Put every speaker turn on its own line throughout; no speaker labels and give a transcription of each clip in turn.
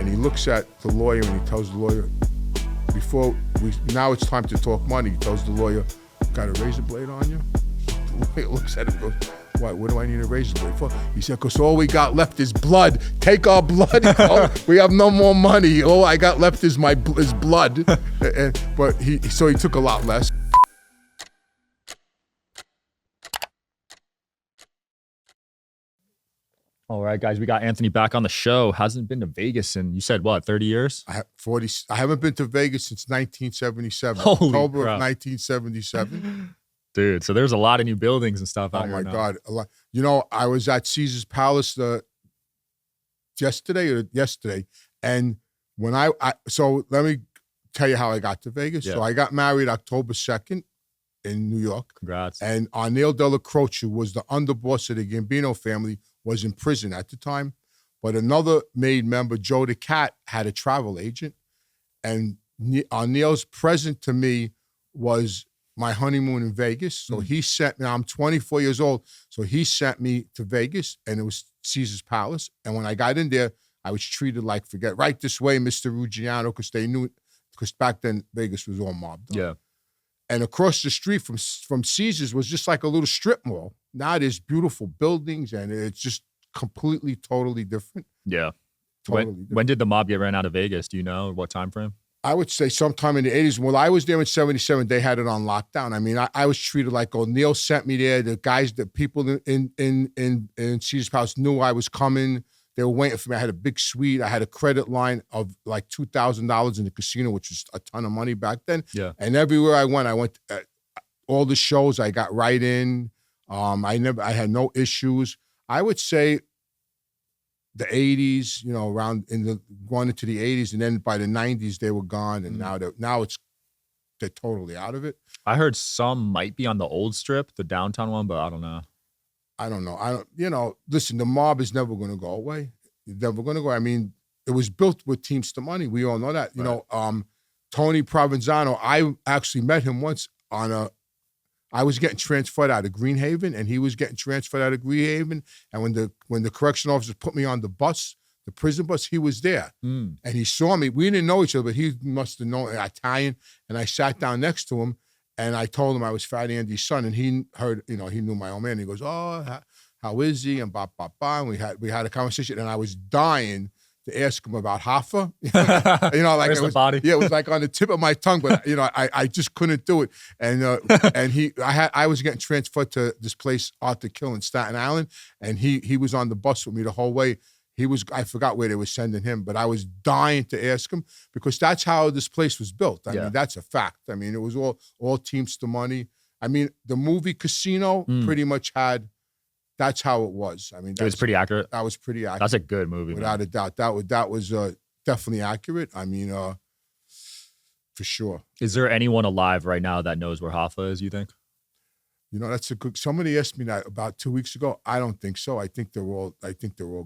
he looks at the lawyer and he tells the lawyer, now it's time to talk money. He tells the lawyer, got a razor blade on you? The lawyer looks at him and goes, why, what do I need a razor blade for? He said, because all we got left is blood. Take our blood. Oh, we have no more money. All I got left is is blood. But he took a lot less.
All right, guys, we got Anthony back on the show. Hasn't been to Vegas in, you said, what, 30 years?
I haven't been to Vegas since 1977.
Holy
October
crap.
of 1977.
Dude, so there's a lot of new buildings and stuff out here
Oh, my
now.
God. A lot. You know, I was at Caesar's Palace yesterday, and when so let me tell you how I got to Vegas.
Yeah.
So I got married October 2nd in New York.
Congrats.
And Arnel Della Croce, who was the underboss of the Gambino family, was in prison at the time. But another maid member, Joe the Cat, had a travel agent. And Arnel's present to me was my honeymoon in Vegas. So he sent me, I'm 24 years old, so he sent me to Vegas, and it was Caesar's Palace. And when I got in there, I was treated like, forget, right this way, Mr. Ruggiano, because they knew, because back then Vegas was all mobbed up.
Yeah.
And across the street from Caesar's was just like a little strip mall. Now there's beautiful buildings, and it's just completely, totally different.
Yeah.
Totally different.
When did the mob get ran out of Vegas? Do you know what time frame?
I would say sometime in the 80s. When I was there in 77, they had it on lockdown. I mean, I was treated like, Neil sent me there. The guys, the people in Caesar's Palace knew I was coming. They were waiting for me. I had a big suite. I had a credit line of like $2,000 in the casino, which was a ton of money back then.
Yeah.
And everywhere I went all the shows, I got right in. I had no issues. I would say the 80s, you know, going into the 80s, and then by the 90s they were gone, and now they're totally out of it.
I heard some might be on the old strip, the downtown one, but I don't know.
I don't know. Listen, the mob is never going to go away. It's never going to go. I mean, it was built with Teamster money. We all know that. You know, Tony Provenzano, I actually met him once I was getting transferred out of Greenhaven, and he was getting transferred out of Greenhaven. And when the correction officers put me on the bus, the prison bus, he was there. And he saw me. We didn't know each other, but he must have known Italian. And I sat down next to him, and I told him I was Fat Andy's son. And he heard, you know, he knew my old man. He goes, oh, how is he? And blah, blah, blah. And we had a conversation, and I was dying to ask him about Hoffa. You know, like
where's the body?
Yeah, it was like on the tip of my tongue, but you know, I just couldn't do it. And I was getting transferred to this place, Arthur Kill in Staten Island, and he was on the bus with me the whole way. I forgot where they were sending him, but I was dying to ask him, because that's how this place was built. I mean, that's a fact. I mean, it was all Teamster money. I mean, the movie Casino pretty much that's how it was. I mean,
it was pretty accurate.
That was pretty accurate.
That's a good movie,
without a doubt. That was definitely accurate. I mean, for sure.
Is there anyone alive right now that knows where Hoffa is, you think?
You know, that's a good. Somebody asked me that about 2 weeks ago. I don't think so. I think they're all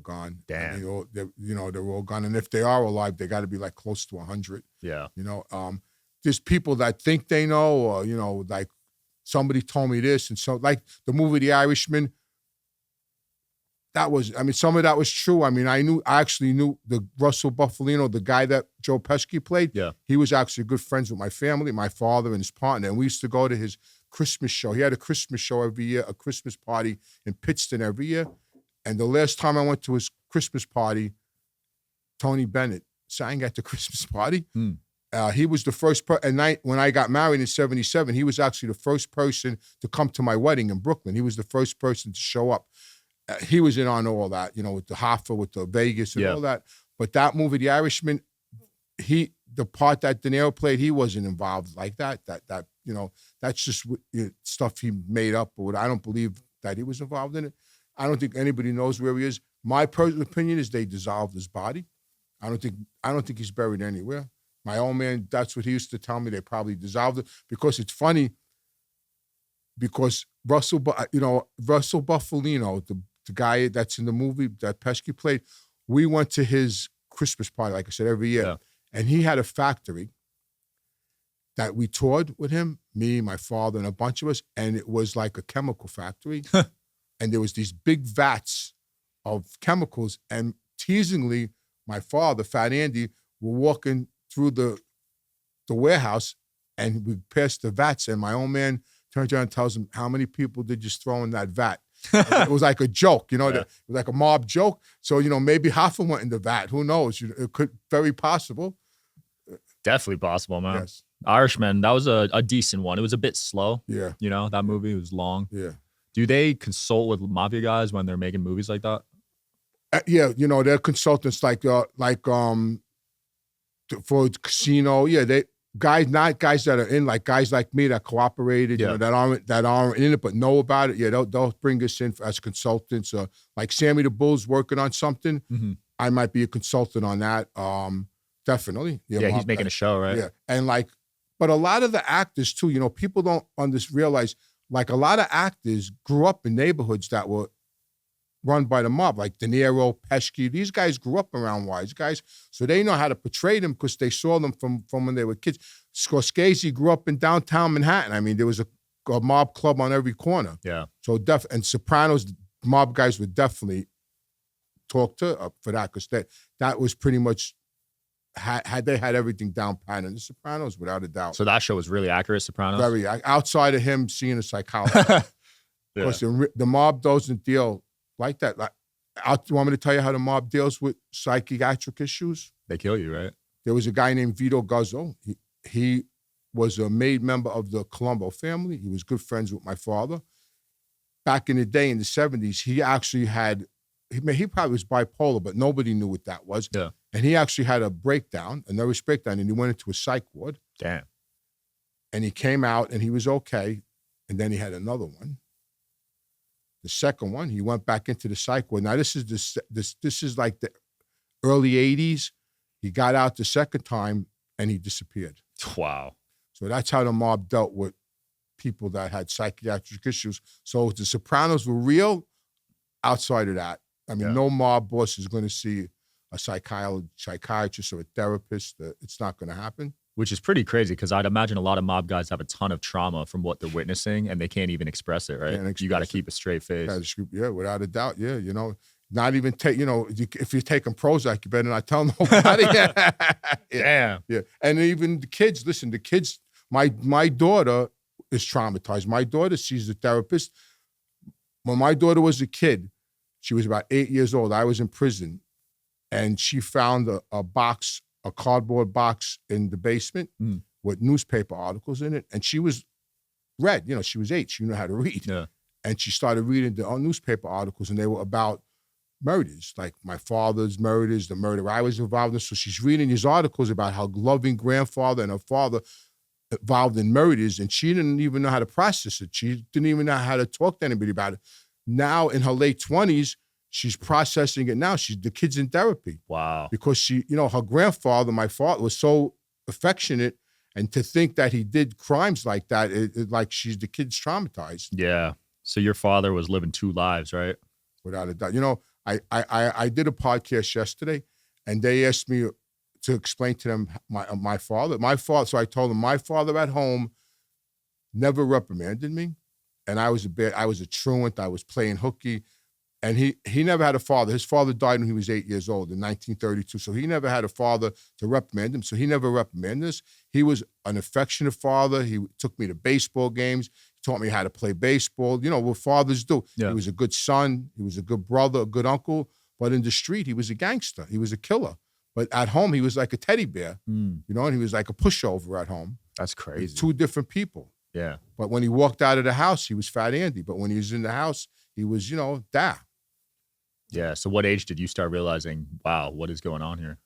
gone.
Damn.
I mean, they're all gone. And if they are alive, they got to be like close to 100.
Yeah.
You know, there's people that think they know, or you know, like somebody told me this, and so like the movie The Irishman. Some of that was true. I mean, I actually knew the Russell Buffalino, the guy that Joe Pesci played. Yeah. He was actually good friends with my family, my father and his partner. And we used to go to his Christmas show. He had a Christmas show every year, a Christmas party in Pittston every year. And the last time I went to his Christmas party, Tony Bennett sang at the Christmas party. He was the first person, when I got married in 77, he was actually the first person to come to my wedding in Brooklyn. He was the first person to show up. He was in on all that, you know, with the Hoffa, with the Vegas and all that. But that movie, The Irishman, the part that De Niro played, he wasn't involved like that. That you know, that's just stuff he made up. Or I don't believe that he was involved in it. I don't think anybody knows where he is. My personal opinion is they dissolved his body. I don't think he's buried anywhere. My old man, that's what he used to tell me. They probably dissolved it, because it's funny. Because Russell Buffalino, the guy that's in the movie that Pesci played, we went to his Christmas party, like I said, every year. Yeah. And he had a factory that we toured with him, me, my father, and a bunch of us, and it was like a chemical factory. And there was these big vats of chemicals, and teasingly, my father, Fat Andy, were walking through the warehouse, and we passed the vats, and my own man turns around and tells him, how many people did you throw in that vat? It was like a joke, it was like a mob joke. So, maybe Hoffa went in the vat. Who knows? It could, very possible.
Definitely possible, man.
Yes.
Irishman, that was a decent one. It was a bit slow.
Yeah.
That movie was long.
Yeah.
Do they consult with mafia guys when they're making movies like that?
Yeah, they're consultants for Casino. Yeah, they not guys that are in, like guys like me that cooperated, that aren't in it but know about it. Yeah, they'll bring us in as consultants. Like Sammy the Bull's working on something. Mm-hmm. I might be a consultant on that. Definitely.
Yeah, he's making a show, right?
Yeah, and but a lot of the actors too. People don't realize. Like a lot of actors grew up in neighborhoods that were run by the mob, like De Niro, Pesci. These guys grew up around wise guys, so they know how to portray them because they saw them from when they were kids. Scorsese grew up in downtown Manhattan. I mean, there was a mob club on every corner.
Yeah.
So and Sopranos, mob guys would definitely talk to for that because that was pretty much had they had everything down pat. And the Sopranos, without a doubt.
So that show was really accurate, Sopranos?
Very. Outside of him seeing a psychologist. Because the mob doesn't deal like that. You want me to tell you how the mob deals with psychiatric issues?
They kill you, right?
There was a guy named Vito Guzzo. He was a made member of the Colombo family. He was good friends with my father. Back in the day, in the 70s, he actually had, he probably was bipolar, but nobody knew what that was.
Yeah.
And he actually had a nervous breakdown, and he went into a psych ward.
Damn.
And he came out, and he was okay. And then he had another one. The second one, he went back into the psych ward. Now, this is like the early 80s. He got out the second time, and he disappeared.
Wow.
So that's how the mob dealt with people that had psychiatric issues. So the Sopranos were real. Outside of that, I mean, no mob boss is going to see a psychiatrist or a therapist. It's not going to happen.
Which is pretty crazy because I'd imagine a lot of mob guys have a ton of trauma from what they're witnessing and they can't even express it, right? You got to keep a straight face.
Yeah, without a doubt. Yeah, not even take, if you're taking Prozac, you better not tell nobody.
Damn.
Yeah. And even the kids, listen, my daughter is traumatized. My daughter sees a therapist. When my daughter was a kid, she was about 8 years old. I was in prison, and she found a cardboard box in the basement with newspaper articles in it. And she was she was 8. She knew how to read.
Yeah.
And she started reading the newspaper articles, and they were about murders, like my father's murders, the murder I was involved in. So she's reading these articles about how loving grandfather and her father involved in murders, and she didn't even know how to process it. She didn't even know how to talk to anybody about it. Now, in her late 20s, she's processing it now. The kid's in therapy.
Wow.
Because she, her grandfather, my father, was so affectionate, and to think that he did crimes like that, like the kid's traumatized.
Yeah. So your father was living two lives, right?
Without a doubt. I did a podcast yesterday, and they asked me to explain to them my father. So I told them my father at home never reprimanded me, and I was a truant. I was playing hooky, and he never had a father. His father died when he was 8 years old in 1932, so he never had a father to reprimand him. So he never reprimanded us. He was an affectionate father. He took me to baseball games. He taught me how to play baseball. What fathers do. Yeah. He was a good son. He was a good brother, a good uncle. But in the street, he was a gangster. He was a killer. But at home, he was like a teddy bear, and he was like a pushover at home.
That's crazy.
Two different people.
Yeah.
But when he walked out of the house, he was Fat Andy. But when he was in the house, he was, da.
Yeah. So what age did you start realizing, wow, what is going on here?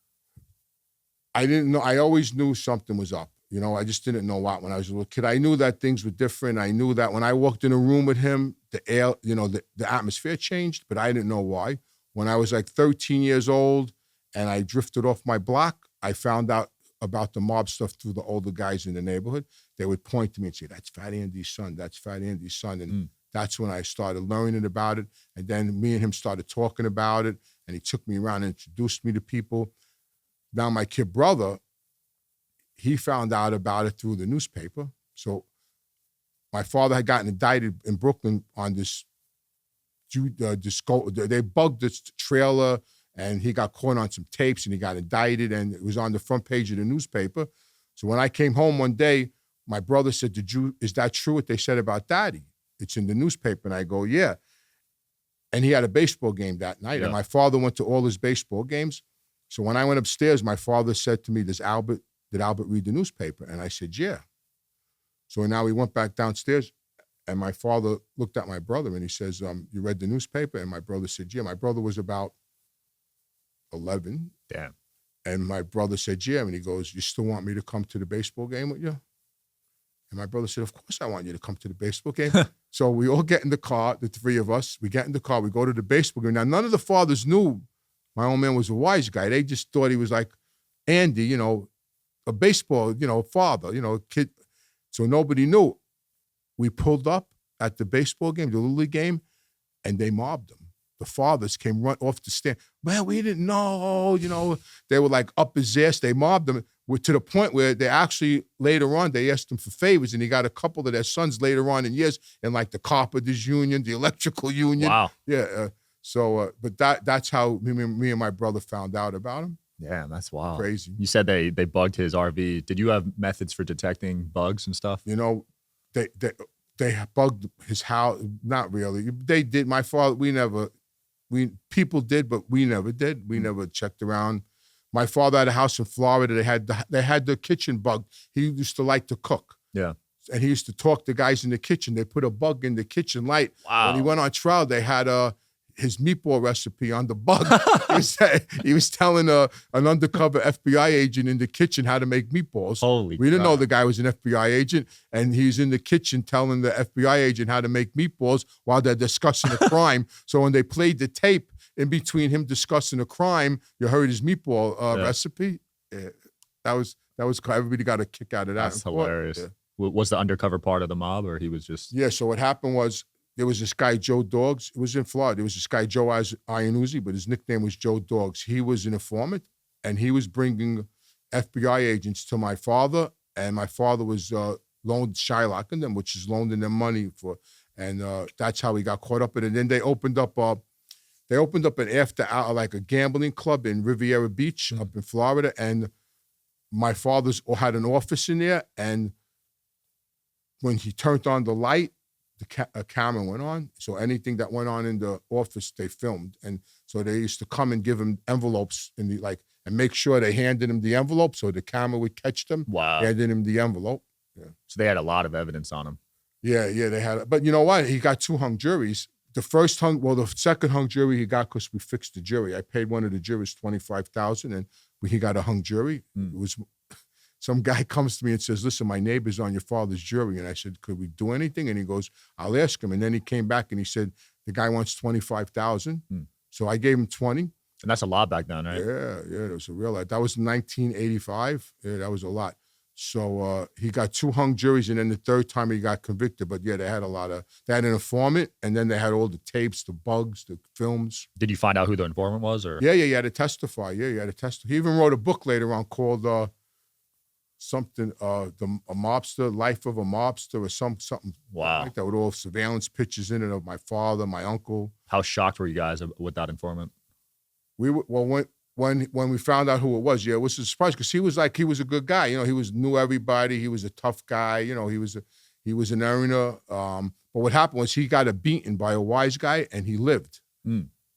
I didn't know. I always knew something was up. I just didn't know what when I was a little kid. I knew that things were different. I knew that when I walked in a room with him, the air, the atmosphere changed, but I didn't know why. When I was like 13 years old, and I drifted off my block, I found out about the mob stuff through the older guys in the neighborhood. They would point to me and say, that's Fat Andy's son, that's Fat Andy's son. And that's when I started learning about it. And then me and him started talking about it, and he took me around and introduced me to people. Now my kid brother, he found out about it through the newspaper. So my father had gotten indicted in Brooklyn on this, they bugged this trailer and he got caught on some tapes and he got indicted and it was on the front page of the newspaper. So when I came home one day, my brother said, is that true what they said about Daddy? It's in the newspaper. And I go, yeah. And he had a baseball game that night. Yeah. And my father went to all his baseball games. So when I went upstairs, my father said to me, did Albert read the newspaper? And I said, yeah. So now we went back downstairs and my father looked at my brother and he says, you read the newspaper? And my brother said, yeah. My brother was about 11.
Damn.
And my brother said, yeah. And he goes, you still want me to come to the baseball game with you? And my brother said, of course I want you to come to the baseball game. So we all get in the car, the three of us. We get in the car. We go to the baseball game. Now, none of the fathers knew my old man was a wise guy. They just thought he was like Andy, you know, a baseball, you know, father, you know, kid. So nobody knew. We pulled up at the baseball game, the Little League game, and they mobbed him. The fathers came run off the stand. Man, we didn't know, you know. They were like up his ass. They mobbed him to the point where they actually, later on, they asked him for favors, and he got a couple of their sons later on in years in like the carpenters union, the electrical union.
Wow.
Yeah. But that's how me and my brother found out about him.
Yeah, that's wild.
Crazy.
You said they bugged his RV. Did you have methods for detecting bugs and stuff?
You know, they bugged his house. Not really. They did. My father, people did, but we never did. We never checked around. My father had a house in Florida. They had the kitchen bugged. He used to like to cook.
Yeah.
And he used to talk to guys in the kitchen. They put a bug in the kitchen light.
Wow.
When he went on trial, they had his meatball recipe on the bug. he was telling an undercover FBI agent in the kitchen how to make meatballs.
Holy
We didn't
crap.
know the guy was an FBI agent, and he's in the kitchen telling the FBI agent how to make meatballs while they're discussing a crime. So when they played the tape in between him discussing a crime, you heard his meatball recipe. Yeah, that was everybody got a kick out of that.
That's hilarious. Yeah. Was the undercover part of the mob, or he was just?
Yeah. So what happened was, there was this guy, Joe Dogs. It was in Florida. There was this guy, Joe Iannuzzi, but his nickname was Joe Dogs. He was an informant, and he was bringing FBI agents to my father, and my father was shylocking them, which is loaning them money for, and that's how he got caught up in it. And then they opened up an after-hour, like a gambling club in Riviera Beach up in Florida, and my father's had an office in there, and when he turned on the light, a camera went on, so anything that went on in the office, they filmed. And so they used to come and give him envelopes and make sure they handed him the envelope so the camera would catch them.
Wow.
Handed him the envelope. Yeah.
So they had a lot of evidence on him.
Yeah, they had. But you know what? He got 2 hung juries. The second hung jury he got because we fixed the jury. I paid one of the jurors $25,000, and he got a hung jury. It was. Some guy comes to me and says, listen, my neighbor's on your father's jury. And I said, could we do anything? And he goes, I'll ask him. And then he came back and he said, the guy wants $25,000. So I gave him 20.
And that's a lot back then, right?
Yeah, it was a real lot. That was 1985. Yeah, that was a lot. So he got 2 hung juries, and then the third time he got convicted. But yeah, they had an informant, and then they had all the tapes, the bugs, the films.
Did you find out who the informant was? Or?
Yeah, he had to testify. Yeah, he had to testify. He even wrote a book later on called... something, a mobster, life of a mobster, or something like that, with all surveillance pictures in it of my father, my uncle.
How shocked were you guys with that informant?
When we found out who it was, it was a surprise because he was a good guy. You know, he knew everybody. He was a tough guy. You know, he was an earner. But what happened was he got beaten by a wise guy, and he lived.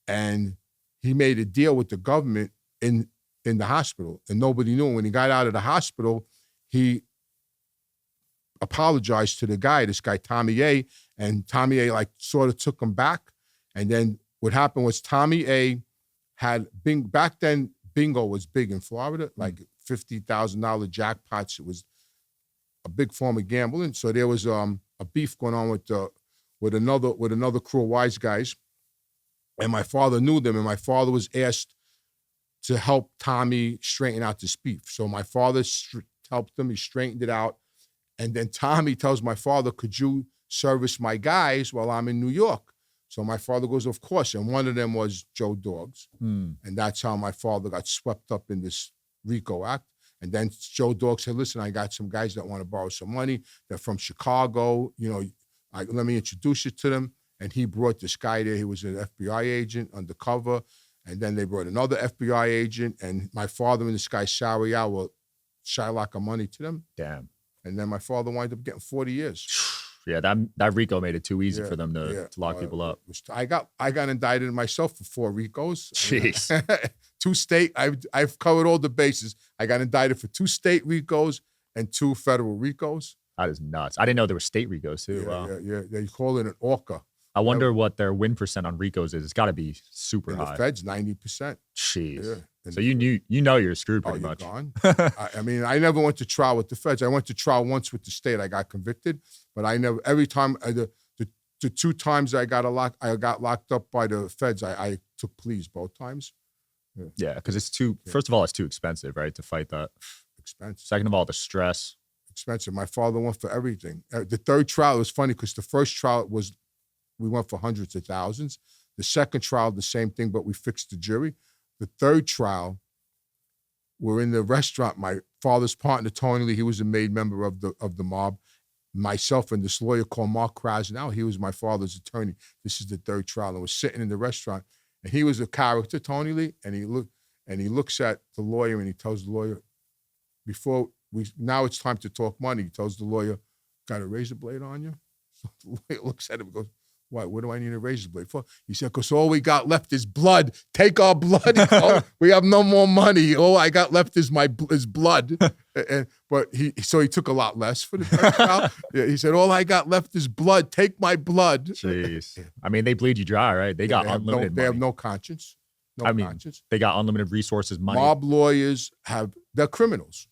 And he made a deal with the government in the hospital, and nobody knew. And when he got out of the hospital, he apologized to this guy, Tommy A, and Tommy A sort of took him back. And then what happened was Tommy A had back then bingo was big in Florida, like $50,000 jackpots. It was a big form of gambling. So there was a beef going on with another crew of wise guys, and my father knew them, and my father was asked to help Tommy straighten out this beef. So my father helped him. He straightened it out. And then Tommy tells my father, could you service my guys while I'm in New York? So my father goes, of course. And one of them was Joe Dogs. And that's how my father got swept up in this RICO act. And then Joe Dogs said, listen, I got some guys that want to borrow some money. They're from Chicago. You know, let me introduce you to them. And he brought this guy there. He was an FBI agent undercover. And then they brought another FBI agent, and my father and this guy, Sariel, were Shylock money to them.
Damn.
And then my father wound up getting 40 years.
Yeah, that RICO made it too easy for them to lock people up.
I got indicted myself for 4 RICOs.
Jeez.
2 state, I've covered all the bases. I got indicted for 2 state RICOs and 2 federal RICOs.
That is nuts. I didn't know there were state RICOs too. Wow.
Yeah. They call it an ORCA.
I wonder what their win percent on RICOs is. It's got to be super high.
The Fed's 90%.
Jeez.
Yeah.
So you're screwed pretty much.
Gone. I mean, I never went to trial with the Feds. I went to trial once with the state. I got convicted, but I never. Every time the 2 times I got locked up by the Feds, I took pleas both times.
Yeah, because it's too. First of all, it's too expensive, right, to fight that.
Expensive.
Second of all, the stress.
Expensive. My father went for everything. The 3rd trial was funny because the first trial we went for hundreds of thousands. The second trial, the same thing, but we fixed the jury. The 3rd trial, we're in the restaurant. My father's partner, Tony Lee, he was a made member of the mob. Myself and this lawyer called Mark Krasnow, he was my father's attorney. This is the 3rd trial. And we're sitting in the restaurant, and he was a character, Tony Lee, and he looks at the lawyer and he tells the lawyer, now it's time to talk money. He tells the lawyer, got a razor blade on you? So the lawyer looks at him and goes, why? What do I need a razor blade for? He said, because all we got left is blood. Take our blood. We have no more money. All I got left is blood. But he took a lot less for the 3rd trial. Yeah, he said, all I got left is blood. Take my blood.
Jeez. I mean, they bleed you dry, right? They got unlimited money.
They have no conscience. Conscience.
They got unlimited resources, money.
Mob lawyers they're criminals.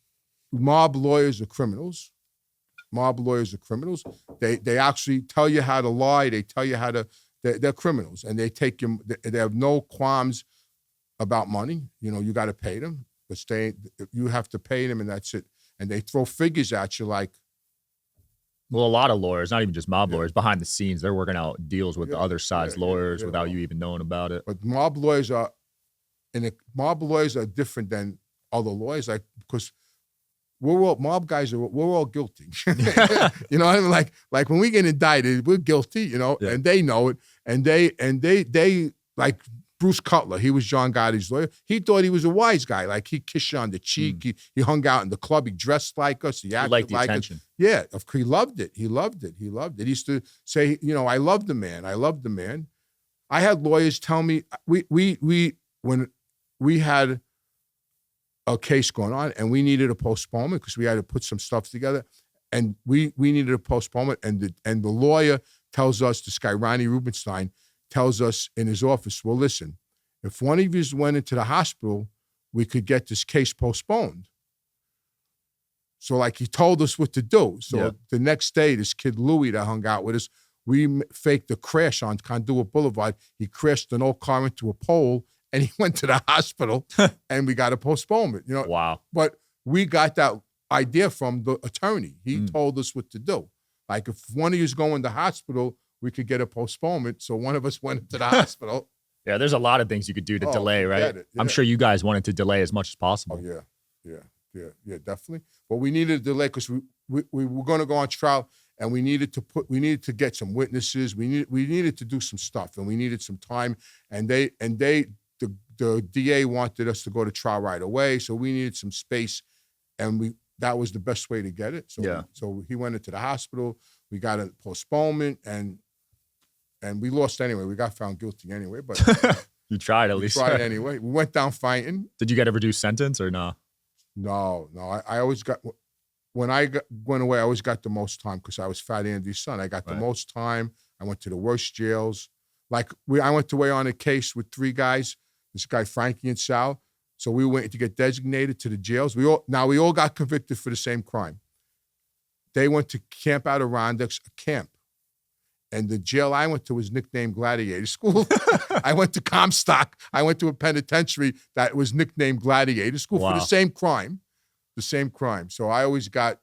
Mob lawyers are criminals. Mob lawyers are criminals. They actually tell you how to lie. They tell you how to. They're criminals, and they take you. They have no qualms about money. You got to pay them, but you have to pay them, and that's it. And they throw figures at you like.
Well, a lot of lawyers, not even just mob lawyers, behind the scenes, they're working out deals with the other side's lawyers without you even knowing about it.
But mob lawyers are different than other lawyers, because. We're all guilty. You know what I mean? Like when we get indicted, we're guilty, and they know it. And they like Bruce Cutler, he was John Gotti's lawyer. He thought he was a wise guy. Like he kissed you on the cheek. He hung out in the club. He dressed like us. He acted
liked the
like
attention.
us. Yeah, he loved it. He loved it. He used to say, I love the man. I love the man. I had lawyers tell me when we had a case going on, and we needed a postponement because we had to put some stuff together, and we needed a postponement, and the lawyer tells us, this guy Ronnie Rubenstein tells us in his office, well, listen, if one of you went into the hospital, we could get this case postponed. So he told us what to do. So the next day, this kid Louie that hung out with us, we faked a crash on Conduit Boulevard. He crashed an old car into a pole, and he went to the hospital, and we got a postponement.
Wow.
But we got that idea from the attorney. He told us what to do. Like if one of you is going to the hospital, we could get a postponement. So one of us went into the hospital.
Yeah, there's a lot of things you could do to delay, right? I'm sure you guys wanted to delay as much as possible.
Oh, yeah, definitely. But we needed to delay because we were going to go on trial, and we needed to get some witnesses. We needed to do some stuff, and we needed some time. And the DA wanted us to go to trial right away, so we needed some space, and that was the best way to get it. So he went into the hospital. We got a postponement, and we lost anyway. We got found guilty anyway, but
you tried at least.
Tried anyway. We went down fighting.
Did you get a reduced sentence or no?
No. I always got. When I went away, I always got the most time because I was Fat Andy's son. I got the most time. I went to the worst jails. I went away on a case with 3 guys. This guy Frankie and Sal. So we went to get designated to the jails. We all got convicted for the same crime. They went to Camp Adirondacks, a camp. And the jail I went to was nicknamed Gladiator School. I went to Comstock. I went to a penitentiary that was nicknamed Gladiator School for the same crime. The same crime. So I always got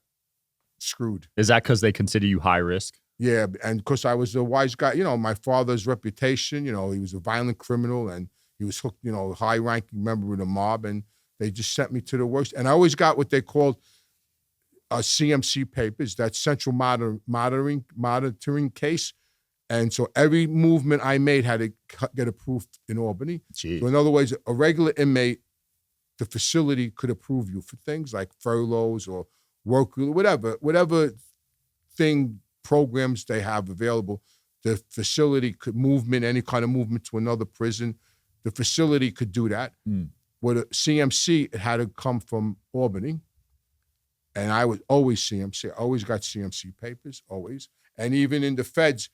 screwed.
Is that because they consider you high risk?
Yeah, and because I was a wise guy. My father's reputation, he was a violent criminal, and he was hooked, a high-ranking member of the mob, and they just sent me to the worst. And I always got what they called CMC papers, that Central Monitoring Case, And so every movement I made had to get approved in Albany.
Jeez.
So in other words, a regular inmate, the facility could approve you for things like furloughs or work, whatever thing, programs they have available. The facility could any kind of movement to another prison. The facility could do that. With a CMC, it had to come from Albany. And I was always CMC. I always got CMC papers, always. And even in the feds,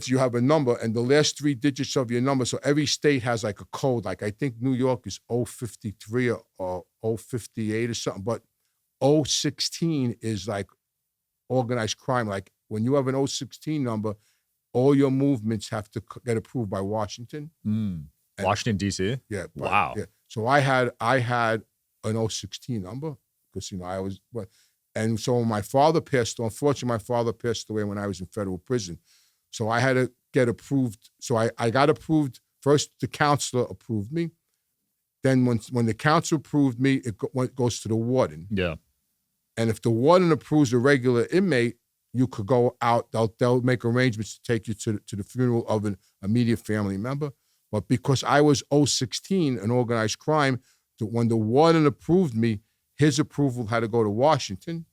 you have a number, and the last 3 digits of your number. So every state has like a code. Like I think New York is 053 or 058 or something, but 016 is like organized crime. Like when you have an 016 number, all your movements have to get approved by Washington.
Washington, D.C.?
Yeah.
Wow.
Yeah. So I had an 016 number because, I was, and so when my father passed, unfortunately, my father passed away when I was in federal prison. So I had to get approved. So I got approved. First, the counselor approved me. Then when the counselor approved me, it goes to the warden.
Yeah.
And if the warden approves a regular inmate, you could go out. They'll make arrangements to take you to the funeral of an immediate family member. But because I was 016, an organized crime, when the warden approved me, his approval had to go to Washington.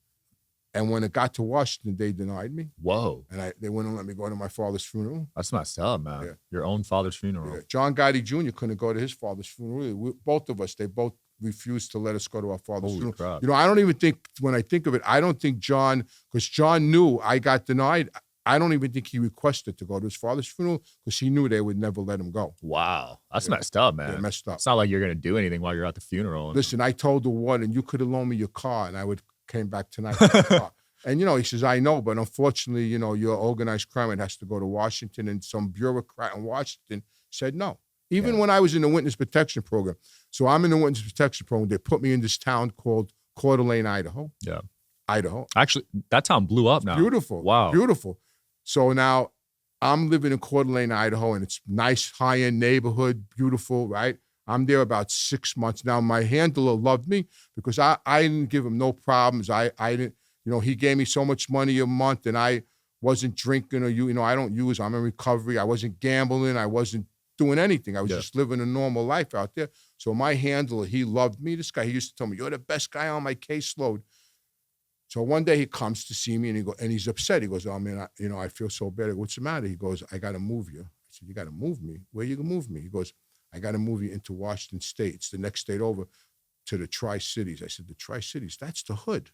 And when it got to Washington, they denied me.
Whoa.
And they wouldn't let me go to my father's funeral.
That's messed up, man.
Yeah.
Your own father's funeral.
Yeah. John Gotti Jr. couldn't go to his father's funeral. Both of us, they both refused to let us go to our father's funeral.
Crap.
I don't even think, when I think of it, I don't think John, because John knew I got denied, I don't even think he requested to go to his father's funeral because he knew they would never let him go.
Wow. That's messed up, man.
Yeah, messed up.
It's not like you're going to do anything while you're at the funeral.
Listen, I told the warden, you could have loaned me your car and I would came back tonight with your car. And, he says, I know, but unfortunately, your organized crime, it has to go to Washington. And some bureaucrat in Washington said no. Even when I was in the witness protection program. So I'm in the witness protection program. They put me in this town called Coeur d'Alene, Idaho.
Yeah.
Idaho.
Actually, that town blew up now.
Beautiful.
Wow.
Beautiful. So now I'm living in Coeur d'Alene, Idaho, and it's nice, high-end neighborhood, beautiful, right? I'm there about 6 months. Now, my handler loved me because I didn't give him no problems. I didn't, he gave me so much money a month, and I wasn't drinking or, I don't use, I'm in recovery. I wasn't gambling. I wasn't doing anything. I was just living a normal life out there. So my handler, he loved me. This guy, he used to tell me, you're the best guy on my caseload. So one day he comes to see me and he's upset. He goes, oh man, I feel so bad. I go, what's the matter? He goes, I got to move you. I said, you got to move me? Where you going to move me? He goes, I got to move you into Washington State. It's the next state over to the Tri-Cities. I said, the Tri-Cities, that's the hood.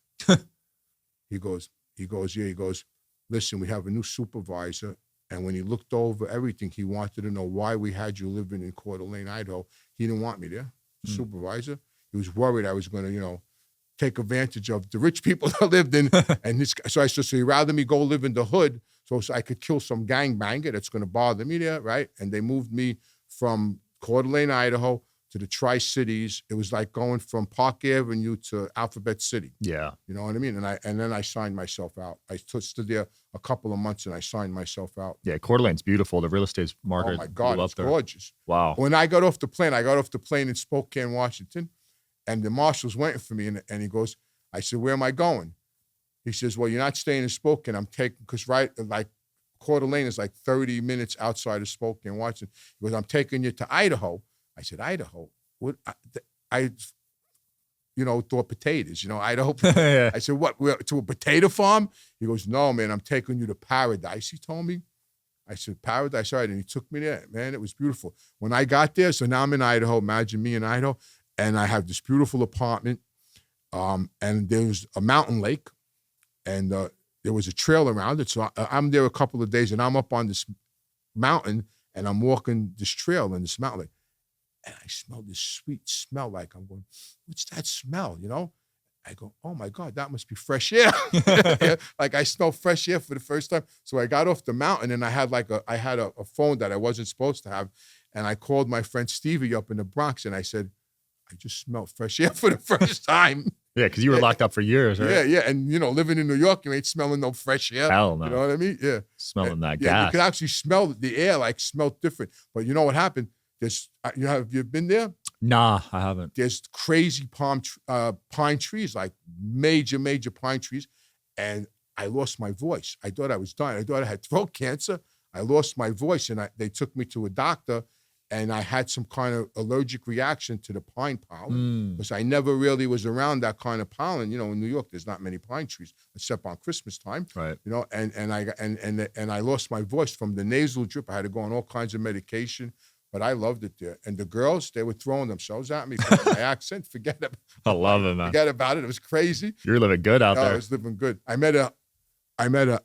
He goes, yeah. He goes, listen, we have a new supervisor. And when he looked over everything, he wanted to know why we had you living in Coeur d'Alene, Idaho. He didn't want me there. Supervisor. He was worried I was going to, take advantage of the rich people that lived in. So I said, so he'd rather me go live in the hood so I could kill some gangbanger that's going to bother me there, right? And they moved me from Coeur d'Alene, Idaho to the Tri-Cities. It was like going from Park Avenue to Alphabet City.
Yeah.
You know what I mean? And then I signed myself out. I stood there a couple of months and I signed myself out.
Yeah, Coeur d'Alene's beautiful. The real estate market.
Oh my God, it's gorgeous.
Wow.
When I got off the plane in Spokane, Washington, and the marshal's waiting for me, and he goes, I said, where am I going? He says, well, you're not staying in Spokane. I'm taking, because Coeur d'Alene is like 30 minutes outside of Spokane, Washington. He goes, I'm taking you to Idaho. I said, Idaho? What? I thought potatoes, Idaho.
Yeah.
I said, what, to a potato farm? He goes, no, man, I'm taking you to paradise, he told me. I said, paradise, all right. And he took me there. Man, it was beautiful. When I got there, so now I'm in Idaho. Imagine me in Idaho. And I have this beautiful apartment, and there's a mountain lake, and there was a trail around it. So I'm there a couple of days, and I'm up on this mountain, and I'm walking this trail in this mountain lake, and I smell this sweet smell. Like I'm going, what's that smell? I go, oh my God, that must be fresh air. Like I smell fresh air for the first time. So I got off the mountain, and I had a phone that I wasn't supposed to have, and I called my friend Stevie up in the Bronx, and I said, I just smelled fresh air for the first time.
Yeah, because you were locked up for years, right?
Yeah. And, living in New York, you ain't smelling no fresh air.
Hell no.
You know what I mean? Yeah.
Smelling that
gas.
gas.
You could actually smell the air, smelled different. But you know what happened? Have you been there?
Nah, I haven't.
There's crazy pine trees, like major pine trees. And I lost my voice. I thought I was dying. I thought I had throat cancer. I lost my voice, and they took me to a doctor, and I had some kind of allergic reaction to the pine pollen because I never really was around that kind of pollen. You know, in New York, there's not many pine trees except on Christmas time.
Right.
You know, and I lost my voice from the nasal drip. I had to go on all kinds of medication. But I loved it there. And the girls, they were throwing themselves at me because of my accent. Forget about it.
I love it, man.
Forget about it. It was crazy.
You're living good out there.
I was living good. I met a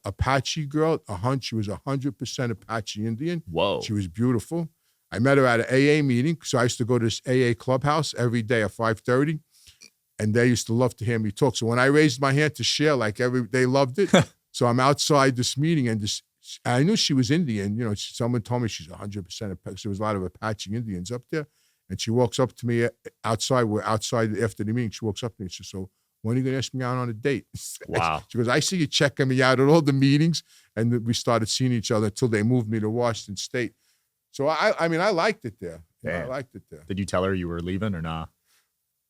Apache girl, she was 100% Apache Indian.
Whoa.
She was beautiful. I met her at an AA meeting. So I used to go to this AA clubhouse every day at 5:30. And they used to love to hear me talk. So when I raised my hand to share, they loved it. So I'm outside this meeting, and I knew she was Indian. You know, someone told me she's 100% Apache. There was a lot of Apache Indians up there. And she walks up to me outside. We're outside after the meeting. She walks up to me and she says, "So when are you going to ask me out on a date?"
Wow.
She goes, "I see you checking me out at all the meetings." And we started seeing each other until they moved me to Washington State. So, I mean, I liked it there. Yeah, I liked it there.
Did you tell her you were leaving or not?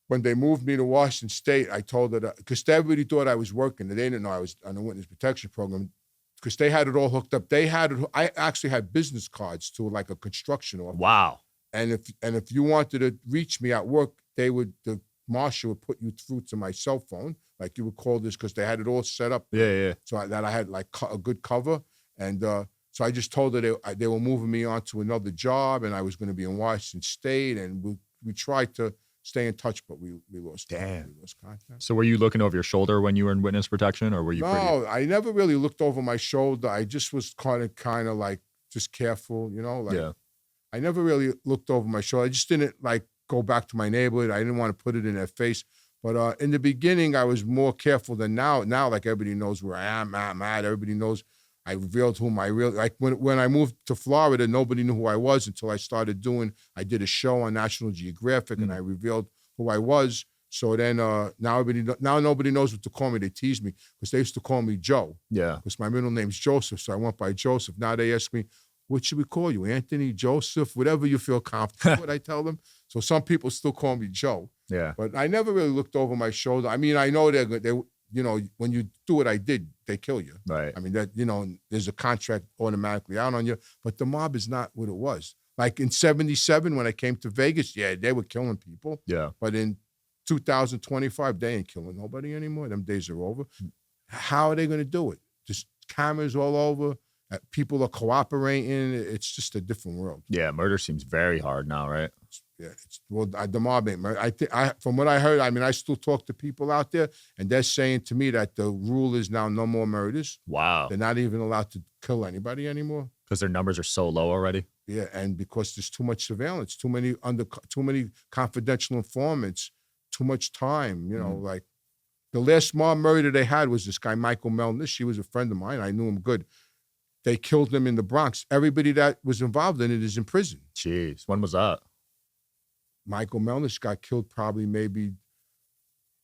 When they moved me to Washington State, I told her because everybody thought I was working. They didn't know I was on the witness protection program. Because they had it all hooked up. I actually had business cards to like a construction office.
Wow.
And if you wanted to reach me at work, the marshal would put you through to my cell phone. Like you would call this because they had it all set up.
Yeah.
So that I had like a good cover. And so I just told her they were moving me on to another job, and I was going to be in Washington State. And we tried to stay in touch, but we lost.
Damn.
We lost contact.
So were you looking over your shoulder when you were in witness protection, or were you?
No, I never really looked over my shoulder. I just was kind of like just careful, you know. Like,
yeah.
I never really looked over my shoulder. I just didn't like go back to my neighborhood. I didn't want to put it in their face. But in the beginning, I was more careful than now. Now, like everybody knows where I am, I'm at. Everybody knows I revealed whom I really like. When I moved to Florida, nobody knew who I was until I did a show on National Geographic, and I revealed who I was. So then now nobody knows what to call me. They tease me because they used to call me Joe.
Yeah.
Because my middle name's Joseph, so I went by Joseph. Now they ask me, what should we call you? Anthony, Joseph, whatever you feel comfortable with, I tell them. So some people still call me Joe.
Yeah.
But I never really looked over my shoulder. I mean, I know they you know, when you do what I did, they kill you.
Right.
I mean, that, you know, there's a contract automatically out on you, but the mob is not what it was. Like in 77, when I came to Vegas, yeah, they were killing people.
Yeah.
But in 2025, they ain't killing nobody anymore. Them days are over. How are they going to do it? Just cameras all over. People are cooperating. It's just a different world.
Yeah, murder seems very hard now, right?
Yeah, the mob ain't murder. From what I heard, I mean, I still talk to people out there, and they're saying to me that the rule is now no more murders.
Wow.
They're not even allowed to kill anybody anymore.
Because their numbers are so low already?
Yeah, and because there's too much surveillance, too many confidential informants, too much time, you know, like the last mob murder they had was this guy, Michael Melnick. He was a friend of mine. I knew him good. They killed him in the Bronx. Everybody that was involved in it is in prison.
Jeez, when was that?
Michael Melnick got killed probably maybe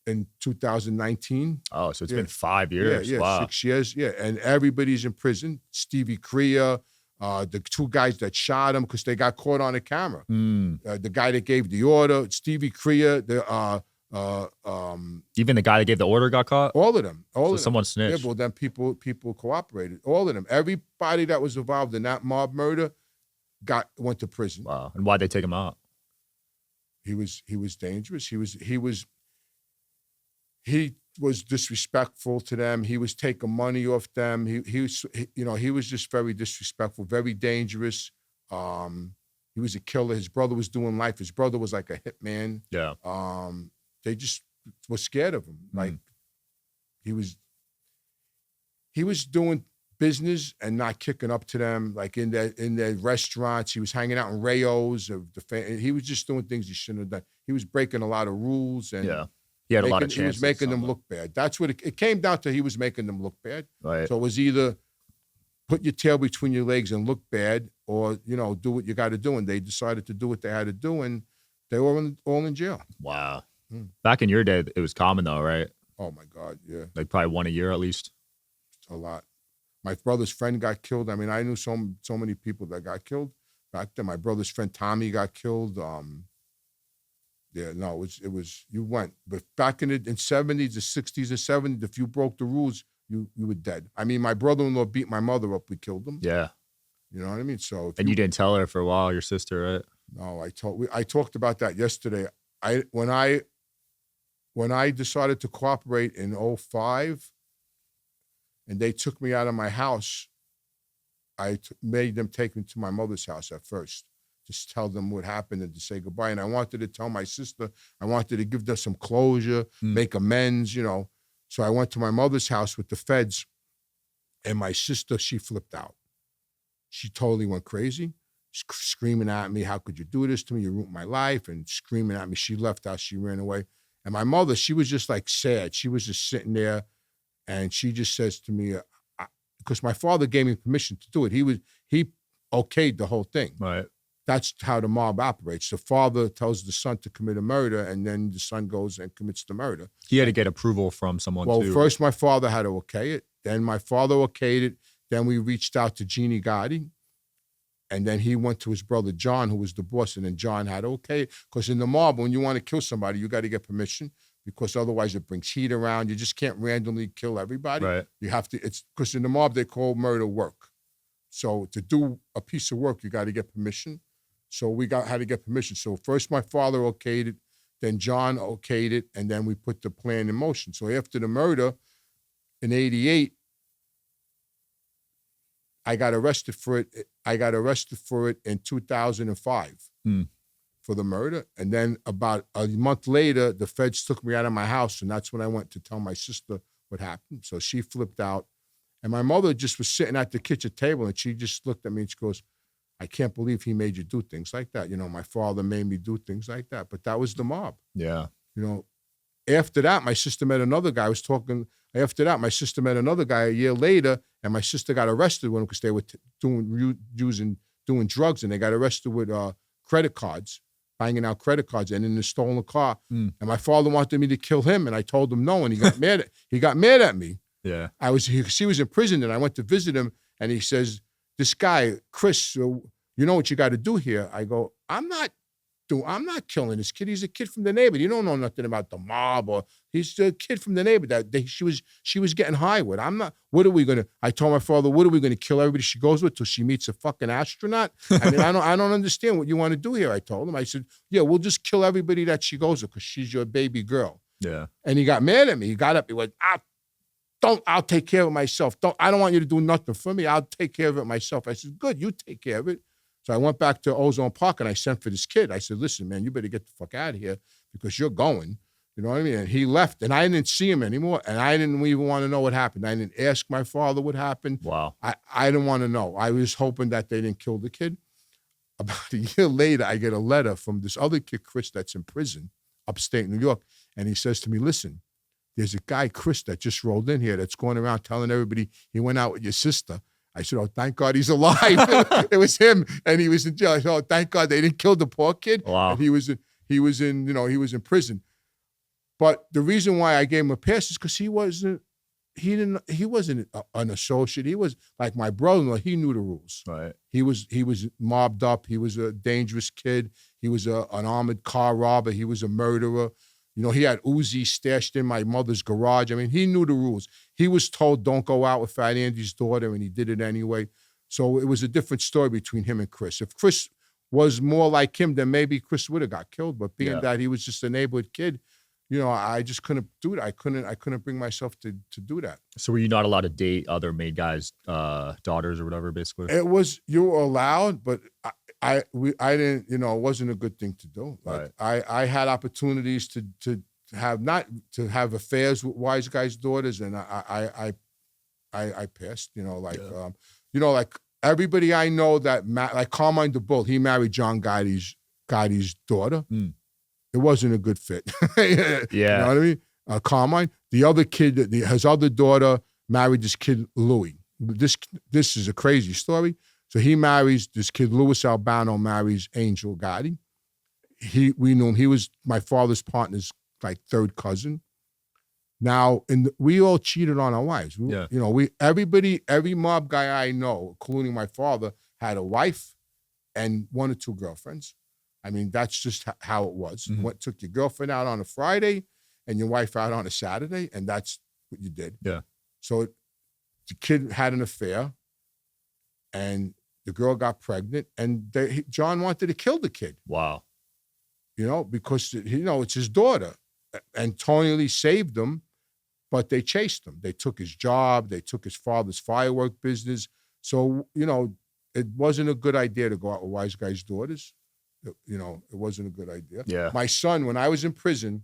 in 2019.
Oh, so it's been 5 years.
Yeah,
wow.
6 years. Yeah, and everybody's in prison. Stevie Crea, the two guys that shot him because they got caught on the camera. The guy that gave the order, Stevie Crea,
even the guy that gave the order got caught?
All of them.
So someone snitched.
Yeah, well, then people cooperated. All of them. Everybody that was involved in that mob murder went to prison.
Wow. And why'd they take him out?
He was dangerous. He was disrespectful to them. He was taking money off them. He was just very disrespectful, very dangerous. He was a killer. His brother was doing life. His brother was like a hitman.
Yeah.
They just were scared of him. Like he was doing business and not kicking up to them. Like in their restaurants, he was hanging out in Rayos of he was just doing things he shouldn't have done. He was breaking a lot of rules and
he had a lot of chances.
He was making them look bad. That's what it came down to. He was making them look bad.
Right.
So it was either put your tail between your legs and look bad, or do what you got to do. And they decided to do what they had to do, and they were all in jail.
Wow. Back in your day, it was common though, right?
Oh my God, yeah.
Like probably one a year at least.
A lot. My brother's friend got killed. I mean, I knew so many people that got killed back then. My brother's friend Tommy got killed. It was you went. But back in the 70s, the 60s and 70s, if you broke the rules, you were dead. I mean, my brother-in-law beat my mother up. We killed him.
Yeah.
You know what I mean? So,
and you didn't tell her for a while, your sister, right?
No, I talked about that yesterday. When I decided to cooperate in 2005, and they took me out of my house, I made them take me to my mother's house at first, just tell them what happened and to say goodbye. And I wanted to tell my sister, I wanted to give them some closure, make amends, you know. So I went to my mother's house with the feds, and my sister, she flipped out. She totally went crazy, screaming at me, how could you do this to me? You ruined my life, and screaming at me. She left out, she ran away. And my mother, she was just like sad. She was just sitting there, and she just says to me, because my father gave me permission to do it. He okayed the whole thing.
Right.
That's how the mob operates. The father tells the son to commit a murder, and then the son goes and commits the murder.
He had to get approval from someone, too.
Well, first my father had to okay it. Then my father okayed it. Then we reached out to Jeannie Gotti. And then he went to his brother, John, who was the boss. And then John had to okay it. Because in the mob, when you want to kill somebody, you got to get permission. Because otherwise it brings heat around. You just can't randomly kill everybody.
Right.
You have to, because in the mob, they call murder work. So to do a piece of work, you got to get permission. So we had to get permission. So first my father okayed it, then John okayed it, and then we put the plan in motion. So after the murder in 88, I got arrested for it. I got arrested for it in 2005 for the murder. And then about a month later, the feds took me out of my house, and that's when I went to tell my sister what happened. So she flipped out. And my mother just was sitting at the kitchen table, and she just looked at me and she goes, I can't believe he made you do things like that. You know, my father made me do things like that. But that was the mob.
Yeah.
You know, after that, my sister met another guy. After that, my sister met another guy a year later, and my sister got arrested with him because they were doing drugs, and they got arrested with credit cards, banging out credit cards, and in a stolen car. And my father wanted me to kill him, and I told him no, and he got mad. He got mad at me.
Yeah.
He was in prison, and I went to visit him, and he says, "This guy, Chris, you know what you got to do here?" I go, I'm not killing this kid. He's a kid from the neighborhood. You don't know nothing about the mob, or he's a kid from the neighborhood that she was getting high with. I'm not. What are we gonna? I told my father, what are we gonna kill everybody she goes with till she meets a fucking astronaut? I mean, I don't understand what you want to do here. I told him. I said, yeah, we'll just kill everybody that she goes with because she's your baby girl.
Yeah.
And he got mad at me. He got up. He went, I'll take care of it myself. I don't want you to do nothing for me. I'll take care of it myself. I said, good, you take care of it. So I went back to Ozone Park and I sent for this kid. I said, listen, man, you better get the fuck out of here because you're going. You know what I mean? And he left, and I didn't see him anymore, and I didn't even want to know what happened. I didn't ask my father what happened.
Wow.
I didn't want to know. I was hoping that they didn't kill the kid. About a year later, I get a letter from this other kid, Chris, that's in prison, upstate New York, and he says to me, listen, there's a guy, Chris, that just rolled in here that's going around telling everybody he went out with your sister. I said, oh, thank God he's alive. It was him, and he was in jail. I said, oh, thank God they didn't kill the poor kid.
Wow.
And he was in prison. But the reason why I gave him a pass is because he wasn't an associate. He was like my brother-in-law. He knew the rules.
Right.
He was mobbed up. He was a dangerous kid. He was an armored car robber. He was a murderer. You know, he had Uzi stashed in my mother's garage. I mean, he knew the rules. He was told, don't go out with Fat Andy's daughter, and he did it anyway. So it was a different story between him and Chris. If Chris was more like him, then maybe Chris would have got killed. But being that he was just a neighborhood kid, you know, I just couldn't do it. I couldn't bring myself to do that.
So were you not allowed to date other made guys' daughters or whatever, basically?
You were allowed, but I didn't, you know, it wasn't a good thing to do. Like, right. I had opportunities to have affairs with wise guys' daughters, and I passed, you know, like, like everybody I know that, like Carmine the Bull, he married John Gotti's daughter. It wasn't a good fit. Yeah. You know what I mean? Carmine, the other kid, his other daughter married this kid, Louis. This is a crazy story. So he marries this kid, Louis Albano marries Angel Gotti. We knew him. He was my father's partner's like third cousin. Now, we all cheated on our wives. You know, every mob guy I know, including my father, had a wife and one or two girlfriends. I mean, that's just how it was. You took your girlfriend out on a Friday and your wife out on a Saturday, and that's what you did.
Yeah.
So the kid had an affair, and the girl got pregnant, and John wanted to kill the kid.
Wow.
Because, it's his daughter. And Tony Lee saved him, but they chased him. They took his job. They took his father's firework business. So, it wasn't a good idea to go out with wise guys' daughters. It wasn't a good idea.
Yeah.
My son, when I was in prison,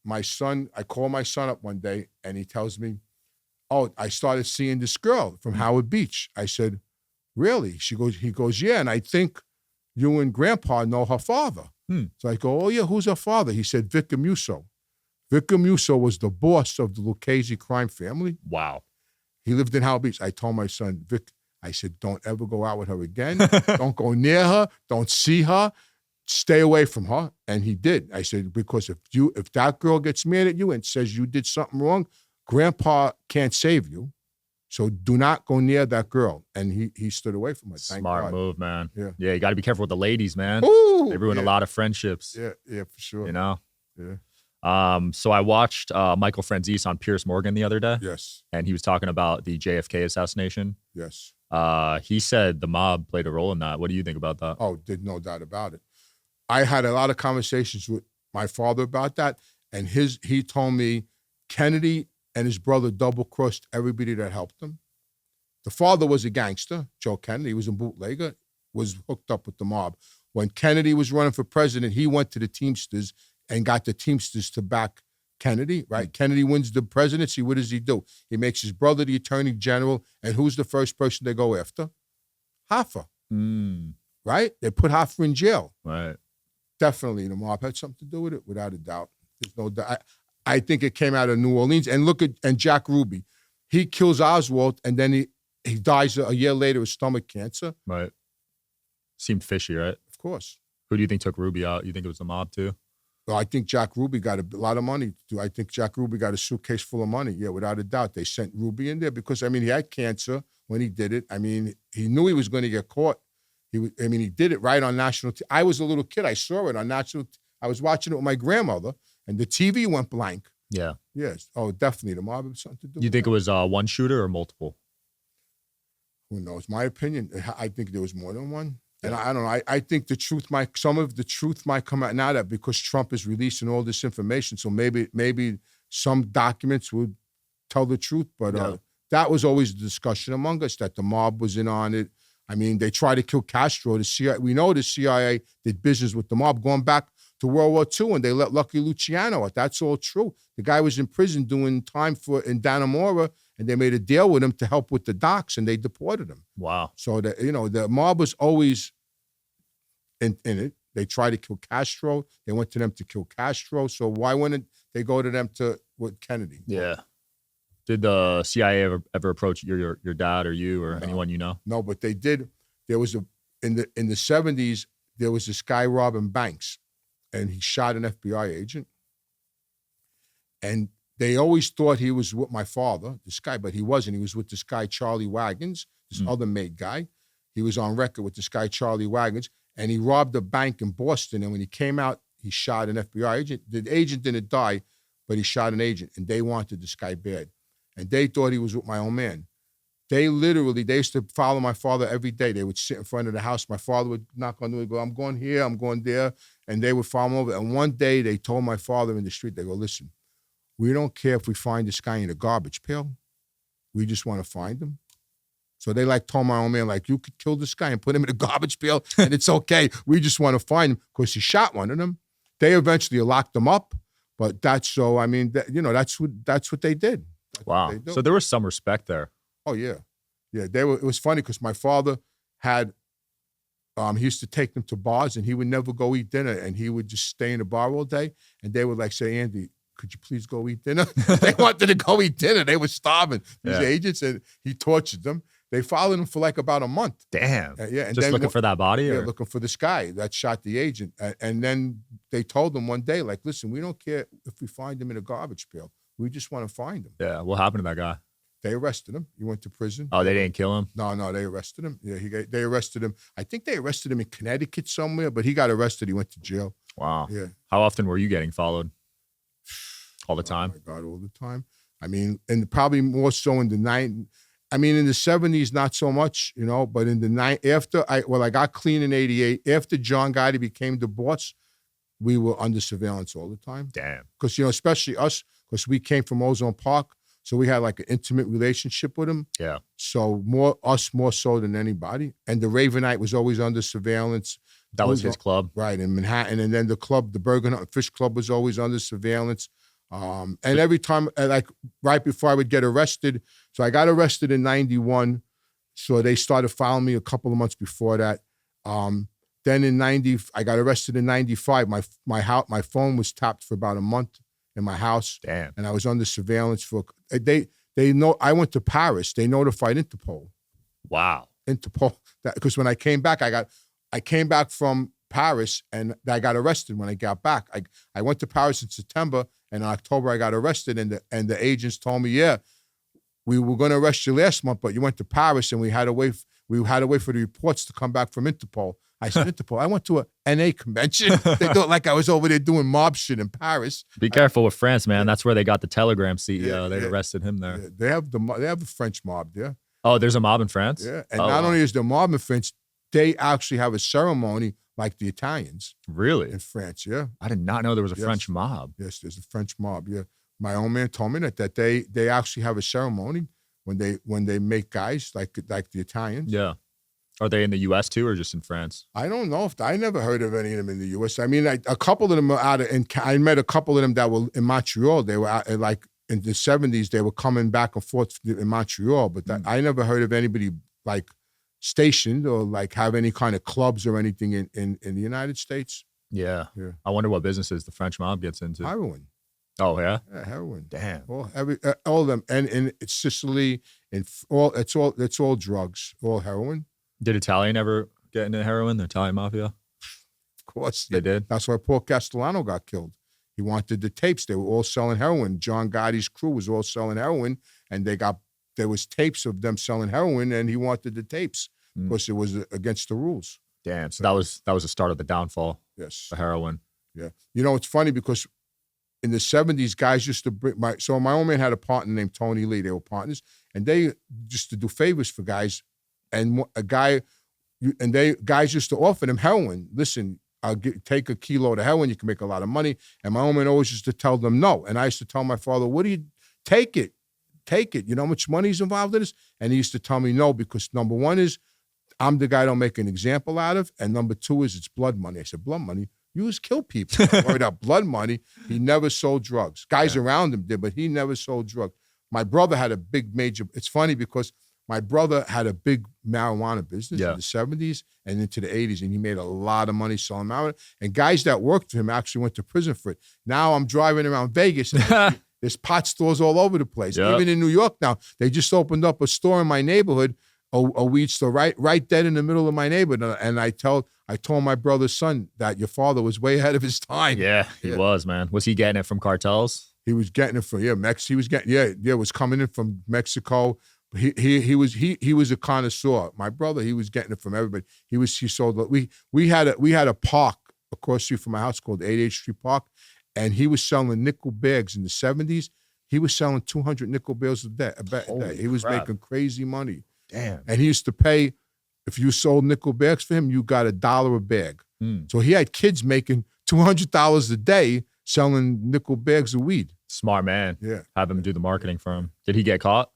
my son, I called my son up one day, and he tells me, oh, I started seeing this girl from Howard Beach. I said, really? He goes, yeah, and I think you and Grandpa know her father. So I go, oh, yeah, who's her father? He said, Vic Amuso. Vic Amuso was the boss of the Lucchese crime family.
Wow.
He lived in Howard Beach. I told my son, Vic, I said, don't ever go out with her again. Don't go near her. Don't see her. Stay away from her. And he did. I said, because if that girl gets mad at you and says you did something wrong, Grandpa can't save you. So do not go near that girl. And he stood away from her.
Smart move, man.
Yeah.
Yeah, you got to be careful with the ladies, man.
Ooh,
they ruin a lot of friendships.
Yeah, for sure.
Yeah. So I watched Michael Franzese on Piers Morgan the other day.
Yes.
And he was talking about the JFK assassination.
Yes.
He said the mob played a role in that. What do you think about that?
Oh, there's no doubt about it. I had a lot of conversations with my father about that. And he told me Kennedy and his brother double-crossed everybody that helped him. The father was a gangster, Joe Kennedy. He was a bootlegger, was hooked up with the mob. When Kennedy was running for president, he went to the Teamsters and got the Teamsters to back Kennedy, right? Kennedy wins the presidency. What does he do? He makes his brother the attorney general. And who's the first person they go after? Hoffa, right? They put Hoffa in jail.
Right.
Definitely, the mob had something to do with it, without a doubt. There's no doubt. I think it came out of New Orleans. And look at Jack Ruby. He kills Oswald, and then he dies a year later of stomach cancer.
Right. Seemed fishy, right?
Of course.
Who do you think took Ruby out? You think it was the mob too?
Well, I think Jack Ruby got a lot of money. I think Jack Ruby got a suitcase full of money. Yeah, without a doubt. They sent Ruby in there because, he had cancer when he did it. He knew he was going to get caught. He did it right on national TV. I was a little kid. I saw it on national. I was watching it with my grandmother, and the TV went blank.
Yeah.
Yes. Oh, definitely. The mob had something to do with
You think
that.
it was one shooter or multiple?
Who knows? My opinion, I think there was more than one. And I don't know. I think some of the truth might come out now that because Trump is releasing all this information, so maybe some documents would tell the truth. But that was always the discussion among us, that the mob was in on it. They tried to kill Castro. The CIA, we know the CIA did business with the mob going back to World War II, and they let Lucky Luciano out. That's all true. The guy was in prison doing time in Dannemora, and they made a deal with him to help with the docks, and they deported him.
Wow.
So the mob was always in it. They tried to kill Castro. They went to them to kill Castro. So why wouldn't they go to them with Kennedy?
Yeah. Did the CIA ever approach your dad or you or anyone you know?
No, but they did. There was in the 70s, there was this guy robbing banks, and he shot an FBI agent. And they always thought he was with my father, this guy, but he wasn't. He was with this guy, Charlie Wagons, this other mate guy. He was on record with this guy, Charlie Wagons, and he robbed a bank in Boston. And when he came out, he shot an FBI agent. The agent didn't die, but he shot an agent, and they wanted this guy bad. And they thought he was with my own man. They used to follow my father every day. They would sit in front of the house. My father would knock on the door and go, I'm going here, I'm going there. And they would follow him over. And one day they told my father in the street, they go, listen, we don't care if we find this guy in a garbage pail. We just want to find him. So they told my own man, you could kill this guy and put him in a garbage pail and it's okay. We just want to find him because he shot one of them. They eventually locked him up. But that's what they did.
Wow. So there was some respect there.
Oh, yeah. Yeah, it was funny because my father had, he used to take them to bars and he would never go eat dinner and he would just stay in the bar all day. And they would say, Andy, could you please go eat dinner? They wanted to go eat dinner. They were starving, these agents, and he tortured them. They followed him for about a month.
Damn.
Yeah. And
just looking for that body?
Yeah, looking for this guy that shot the agent. And then they told him one day, listen, we don't care if we find him in a garbage pail. We just want to find him.
Yeah. What happened to that guy?
They arrested him. He went to prison.
Oh, they didn't kill him?
No, they arrested him. Yeah, they arrested him. I think they arrested him in Connecticut somewhere, but he got arrested. He went to jail.
Wow.
Yeah.
How often were you getting followed? All the time?
Oh, my God, all the time. I mean, and probably more so in the in the 70s, not so much, but in the after I got clean in 88, after John Gotti became the boss, we were under surveillance all the time.
Damn.
Because, especially us, because we came from Ozone Park, so we had like an intimate relationship with him.
Yeah.
So more so than anybody. And the Ravenite was always under surveillance.
That was his club.
Right, in Manhattan. And then the club, the Bergen Hunt Fish Club, was always under surveillance. And every time, like right before I would get arrested, so I got arrested in 91. So they started following me a couple of months before that. Then in 90, I got arrested in 95. My phone was tapped for about a month in my house.
Damn.
And I was under surveillance for, they know, I went to Paris. They notified Interpol.
Wow.
Interpol, because when I came back, I came back from Paris and I got arrested when I got back. I went to Paris in September, and in October I got arrested, and the agents told me, yeah, we were going to arrest you last month, but you went to Paris and we had to wait for the reports to come back from Interpol. I said, Interpol, I went to a NA convention. They thought like I was over there doing mob shit in Paris.
Be careful with France, man. That's where they got the Telegram CEO. They arrested him there.
Yeah. They have the French mob there.
Oh, there's a mob in France?
Yeah, and not only is there a mob in France, they actually have a ceremony like the Italians.
Really?
In France, yeah.
I did not know there was a French mob.
Yes, there's a French mob, yeah. My own man told me that they actually have a ceremony when they make guys like the Italians.
Yeah. Are they in the U.S. too, or just in France?
I don't know. I never heard of any of them in the U.S. I mean, a couple of them are I met a couple of them that were in Montreal. They were out, like in the 70s. They were coming back and forth in Montreal, but I never heard of anybody like stationed or like have any kind of clubs or anything in the United States.
Yeah. I wonder what businesses the French mob gets into.
Heroin.
Oh yeah.
Yeah, heroin.
Damn.
All of them, and in Sicily, it's all drugs, all heroin.
Did Italian ever get into heroin? The Italian mafia?
Of course.
They did?
That's why Paul Castellano got killed. He wanted the tapes. They were all selling heroin. John Gotti's crew was all selling heroin, and there was tapes of them selling heroin, and he wanted the tapes because it was against the rules.
Damn. So that was the start of the downfall.
Yes.
The heroin.
Yeah. It's funny because in the 70s, guys used to bring my old man had a partner named Tony Lee. They were partners, and they used to do favors for guys. And guys used to offer them heroin. Listen, take a kilo of heroin. You can make a lot of money. And my old man always used to tell them no. And I used to tell my father, what do you take it? Take it. You know how much money is involved in this? And he used to tell me no, because number one is I'm the guy I don't make an example out of. And number two is it's blood money. I said, blood money? You just kill people. Worried about blood money. He never sold drugs. Guys around him did, but he never sold drugs. My brother had a big major. It's funny because my brother had a big marijuana business in the 70s and into the 80s, and he made a lot of money selling marijuana. And guys that worked for him actually went to prison for it. Now I'm driving around Vegas, and there's pot stores all over the place. Yep. Even in New York now, they just opened up a store in my neighborhood, a weed store right dead in the middle of my neighborhood. And I told my brother's son that your father was way ahead of his time.
Yeah, he was, man. Was he getting it from cartels?
He was getting it from He was getting it was coming in from Mexico. He was a connoisseur. My brother, he was getting it from everybody. He sold. We had a park across the street from my house called 88th Street Park, and he was selling nickel bags in the 70s. He was selling 200 nickel bags a day. He was making crazy money.
Damn.
And he used to pay, if you sold nickel bags for him, you got $1 a bag. So he had kids making $200 a day selling nickel bags of weed.
Smart man.
Yeah.
Have him do the marketing for him. Did he get caught?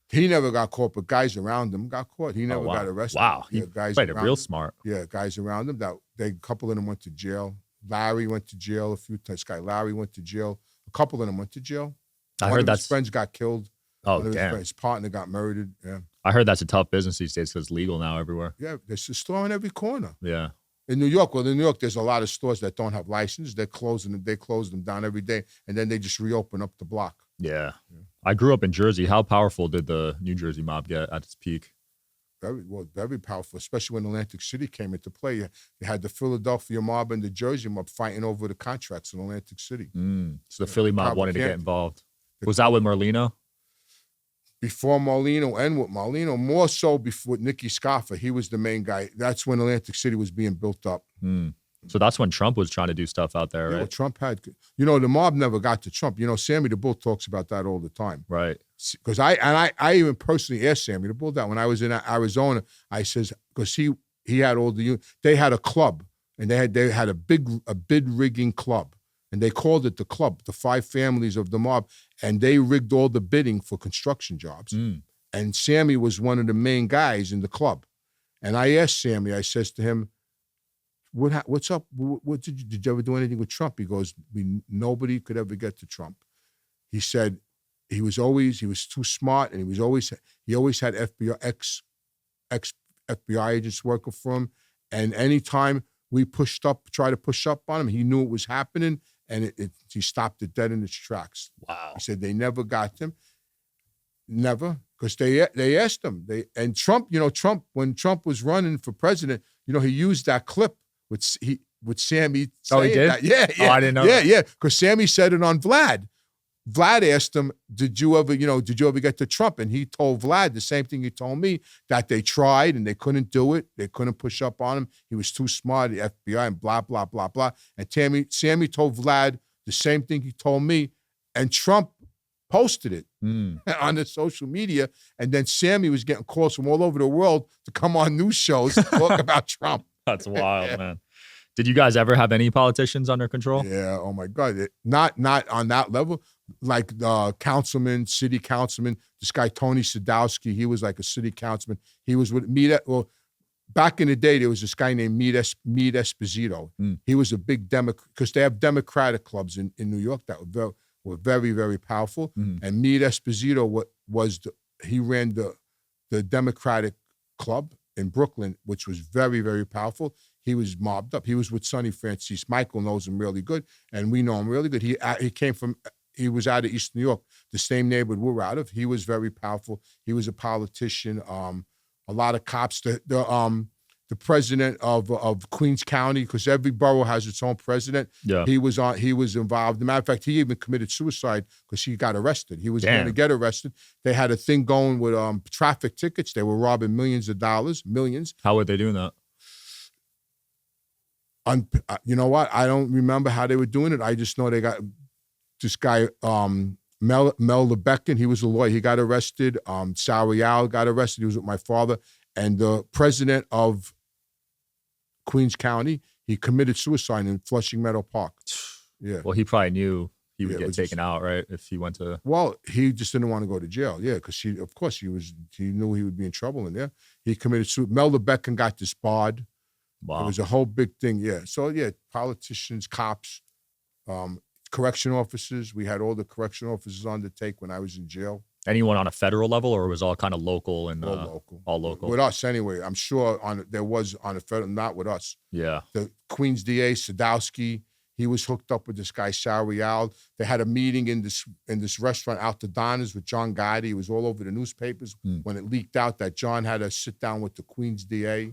He never got caught, but guys around him got caught. He never got arrested.
Wow. He
guys
played it real smart.
Yeah, guys around him. A couple of them went to jail. Larry went to jail a few times. Larry went to jail. A couple of them went to jail. One of his friends got killed.
Oh, damn.
His partner got murdered. Yeah.
I heard that's a tough business these days because it's legal now everywhere.
Yeah, there's a store in every corner.
Yeah.
In New York, there's a lot of stores that don't have license. They close them down every day, and then they just reopen up the block.
Yeah. I grew up in Jersey. How powerful did the New Jersey mob get at its peak?
Very powerful, especially when Atlantic City came into play. You had the Philadelphia mob and the Jersey mob fighting over the contracts in Atlantic City.
So the Philly mob wanted to get involved. Was that with Merlino?
Before Merlino and with Merlino, more so before Nicky Scaffa. He was the main guy. That's when Atlantic City was being built up.
So that's when Trump was trying to do stuff out there, right?
Well, Trump had, the mob never got to Trump. Sammy the Bull talks about that all the time.
Right.
Because I even personally asked Sammy the Bull that when I was in Arizona. I says, because he had they had a club, and they had a bid rigging club, and they called it the club, the 5 families of the mob, and they rigged all the bidding for construction jobs. And Sammy was one of the main guys in the club. And I asked Sammy, I says to him, what's up? What did you ever do anything with Trump? He goes, nobody could ever get to Trump. He said he was too smart, and he always had FBI ex FBI agents working for him. And anytime we tried to push up on him, he knew it was happening, and he stopped it dead in its tracks.
Wow.
He said they never got him. Never. Because they asked him. And Trump, Trump, when Trump was running for president, he used that clip with Sammy.
Oh, he did?
That. Yeah.
Oh, I didn't know.
Yeah. Because Sammy said it on Vlad. Vlad asked him, did you ever get to Trump? And he told Vlad the same thing he told me, that they tried and they couldn't do it. They couldn't push up on him. He was too smart, the FBI, and blah, blah, blah, blah. And Sammy told Vlad the same thing he told me. And Trump posted it on the social media. And then Sammy was getting calls from all over the world to come on news shows to talk about Trump.
That's wild, man. Did you guys ever have any politicians under control?
Yeah. Oh my God. Not on that level. Like city councilman, this guy, Tony Sadowski, he was like a city councilman. He was with back in the day, there was this guy named Meat Esposito. He was a big Democrat, because they have Democratic clubs in New York that were very, very powerful. And Meat Esposito he ran the Democratic club in Brooklyn, which was very, very powerful. He was mobbed up. He was with Sonny Francis. Michael knows him really good, and we know him really good. He was out of East New York, the same neighborhood we're out of. He was very powerful. He was a politician. A lot of cops. The president of Queens County, because every borough has its own president. Yeah. He was involved. As a matter of fact, he even committed suicide because he got arrested. He was going to get arrested. They had a thing going with traffic tickets. They were robbing millions of dollars. How
were they doing that?
You know what? I don't remember how they were doing it. I just know they got this guy, Mel Lebekin. He was a lawyer. He got arrested. Sal Real got arrested. He was with my father. And the president of Queens County, he committed suicide in Flushing Meadow Park. Yeah.
Well, he probably knew he would get taken out, right? If he went to.
Well, he just didn't want to go to jail. Yeah, because he knew he would be in trouble in there. He committed suicide. Mel Lebekin got disbarred. Wow. It was a whole big thing. Yeah. So yeah, politicians, cops, correction officers. We had all the correction officers on the take when I was in jail.
Anyone on a federal level, or was all kind of local and all local?
With us anyway. I'm sure there was on a federal, not with us.
Yeah.
The Queens DA, Sadowski, he was hooked up with this guy, Sal Real. They had a meeting in this restaurant out to Donna's with John Gotti. It was all over the newspapers when it leaked out that John had to sit down with the Queens DA.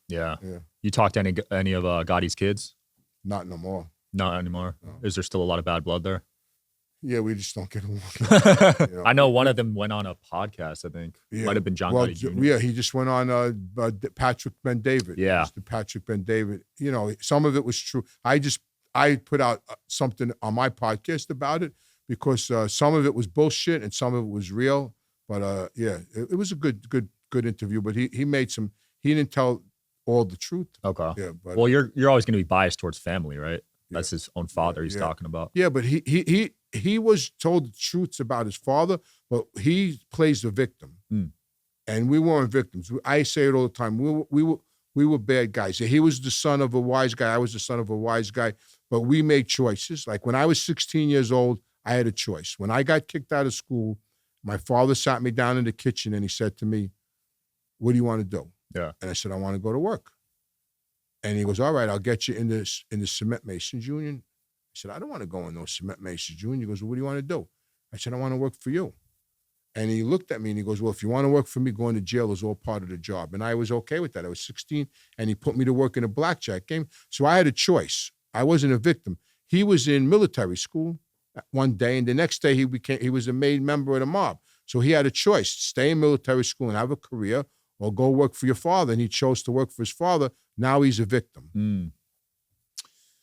Yeah. You talked to any of Gotti's kids?
Not no more.
Not anymore. No. Is there still a lot of bad blood there?
Yeah, we just don't get along.
I know one of them went on a podcast, I think. Yeah. Might have been John Gotti Jr.
Yeah, he just went on Patrick Ben-David.
Yeah.
The Patrick Ben-David. Some of it was true. I put out something on my podcast about it because some of it was bullshit and some of it was real. But it was a good interview. But he didn't tell all the truth.
Okay.
Yeah. But,
well, you're always going to be biased towards family, right? That's his own father he's talking about.
Yeah, but he was told the truths about his father, but he plays the victim. And we weren't victims. I say it all the time. We were bad guys. He was the son of a wise guy. I was the son of a wise guy. But we made choices. Like when I was 16 years old, I had a choice. When I got kicked out of school, my father sat me down in the kitchen and he said to me, "What do you want to do?"
Yeah.
And I said, "I want to go to work." And he goes, "All right, I'll get you in the Cement Masons Union." I said, "I don't want to go in no Cement Masons Union." He goes, "Well, what do you want to do?" I said, "I want to work for you." And he looked at me and he goes, "Well, if you want to work for me, going to jail is all part of the job." And I was okay with that. I was 16 and he put me to work in a blackjack game. So I had a choice. I wasn't a victim. He was in military school one day and the next day he was a made member of the mob. So he had a choice, stay in military school and have a career or go work for your father. And he chose to work for his father. Now he's a victim.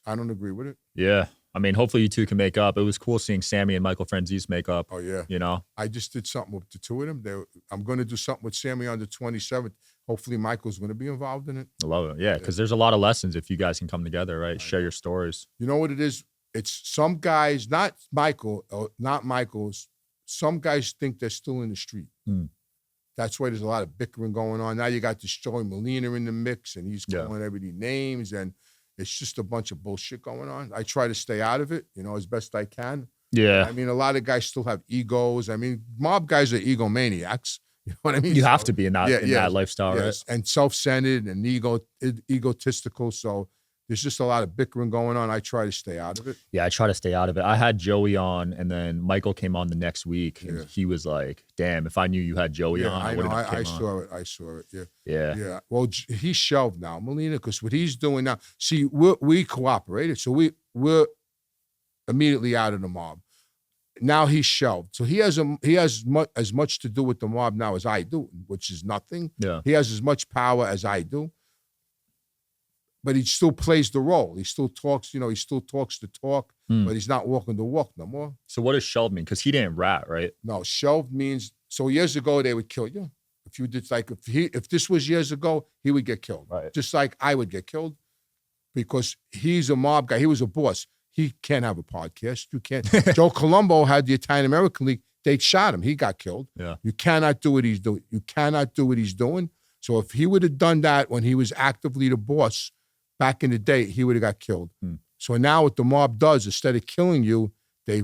I don't agree with it.
Yeah. I mean, hopefully you two can make up. It was cool seeing Sammy and Michael Franzese make up.
Oh, yeah.
You know?
I just did something with the two of them. I'm going to do something with Sammy on the 27th. Hopefully Michael's going to be involved in it.
I love it. Yeah, because there's a lot of lessons if you guys can come together, right? Share your stories.
You know what it is? It's some guys, not Michael's, some guys think they're still in the street. That's why there's a lot of bickering going on. Now you got this Joey Merlino in the mix, and he's calling everybody names, and it's just a bunch of bullshit going on. I try to stay out of it, as best I can.
Yeah.
I mean, a lot of guys still have egos. I mean, mob guys are egomaniacs. You know what I mean?
You have to be in that lifestyle, right?
And self-centered and egotistical. So there's just a lot of bickering going on. I try to stay out of it.
Yeah, I try to stay out of it. I had Joey on, and then Michael came on the next week, and he was like, "Damn, if I knew you had Joey on, I wouldn't have came on."
I saw it.
Yeah.
Well, he's shelved now, Merlino, because what he's doing now. See, we cooperated, so we're immediately out of the mob. Now he's shelved, so he has as much to do with the mob now as I do, which is nothing.
Yeah,
he has as much power as I do. But he still plays the role. He still talks, he still talks the talk, but he's not walking the walk no more.
So what does shelved mean? Because he didn't rat, right?
No, shelved means, so years ago, they would kill you. If you did, if this was years ago, he would get killed.
Right.
Just like I would get killed because he's a mob guy. He was a boss. He can't have a podcast. You can't. Joe Colombo had the Italian-American League. They shot him. He got killed.
Yeah.
You cannot do what he's doing. You cannot do what he's doing. So if he would have done that when he was actively the boss, back in the day, he would have got killed. So now what the mob does, instead of killing you, they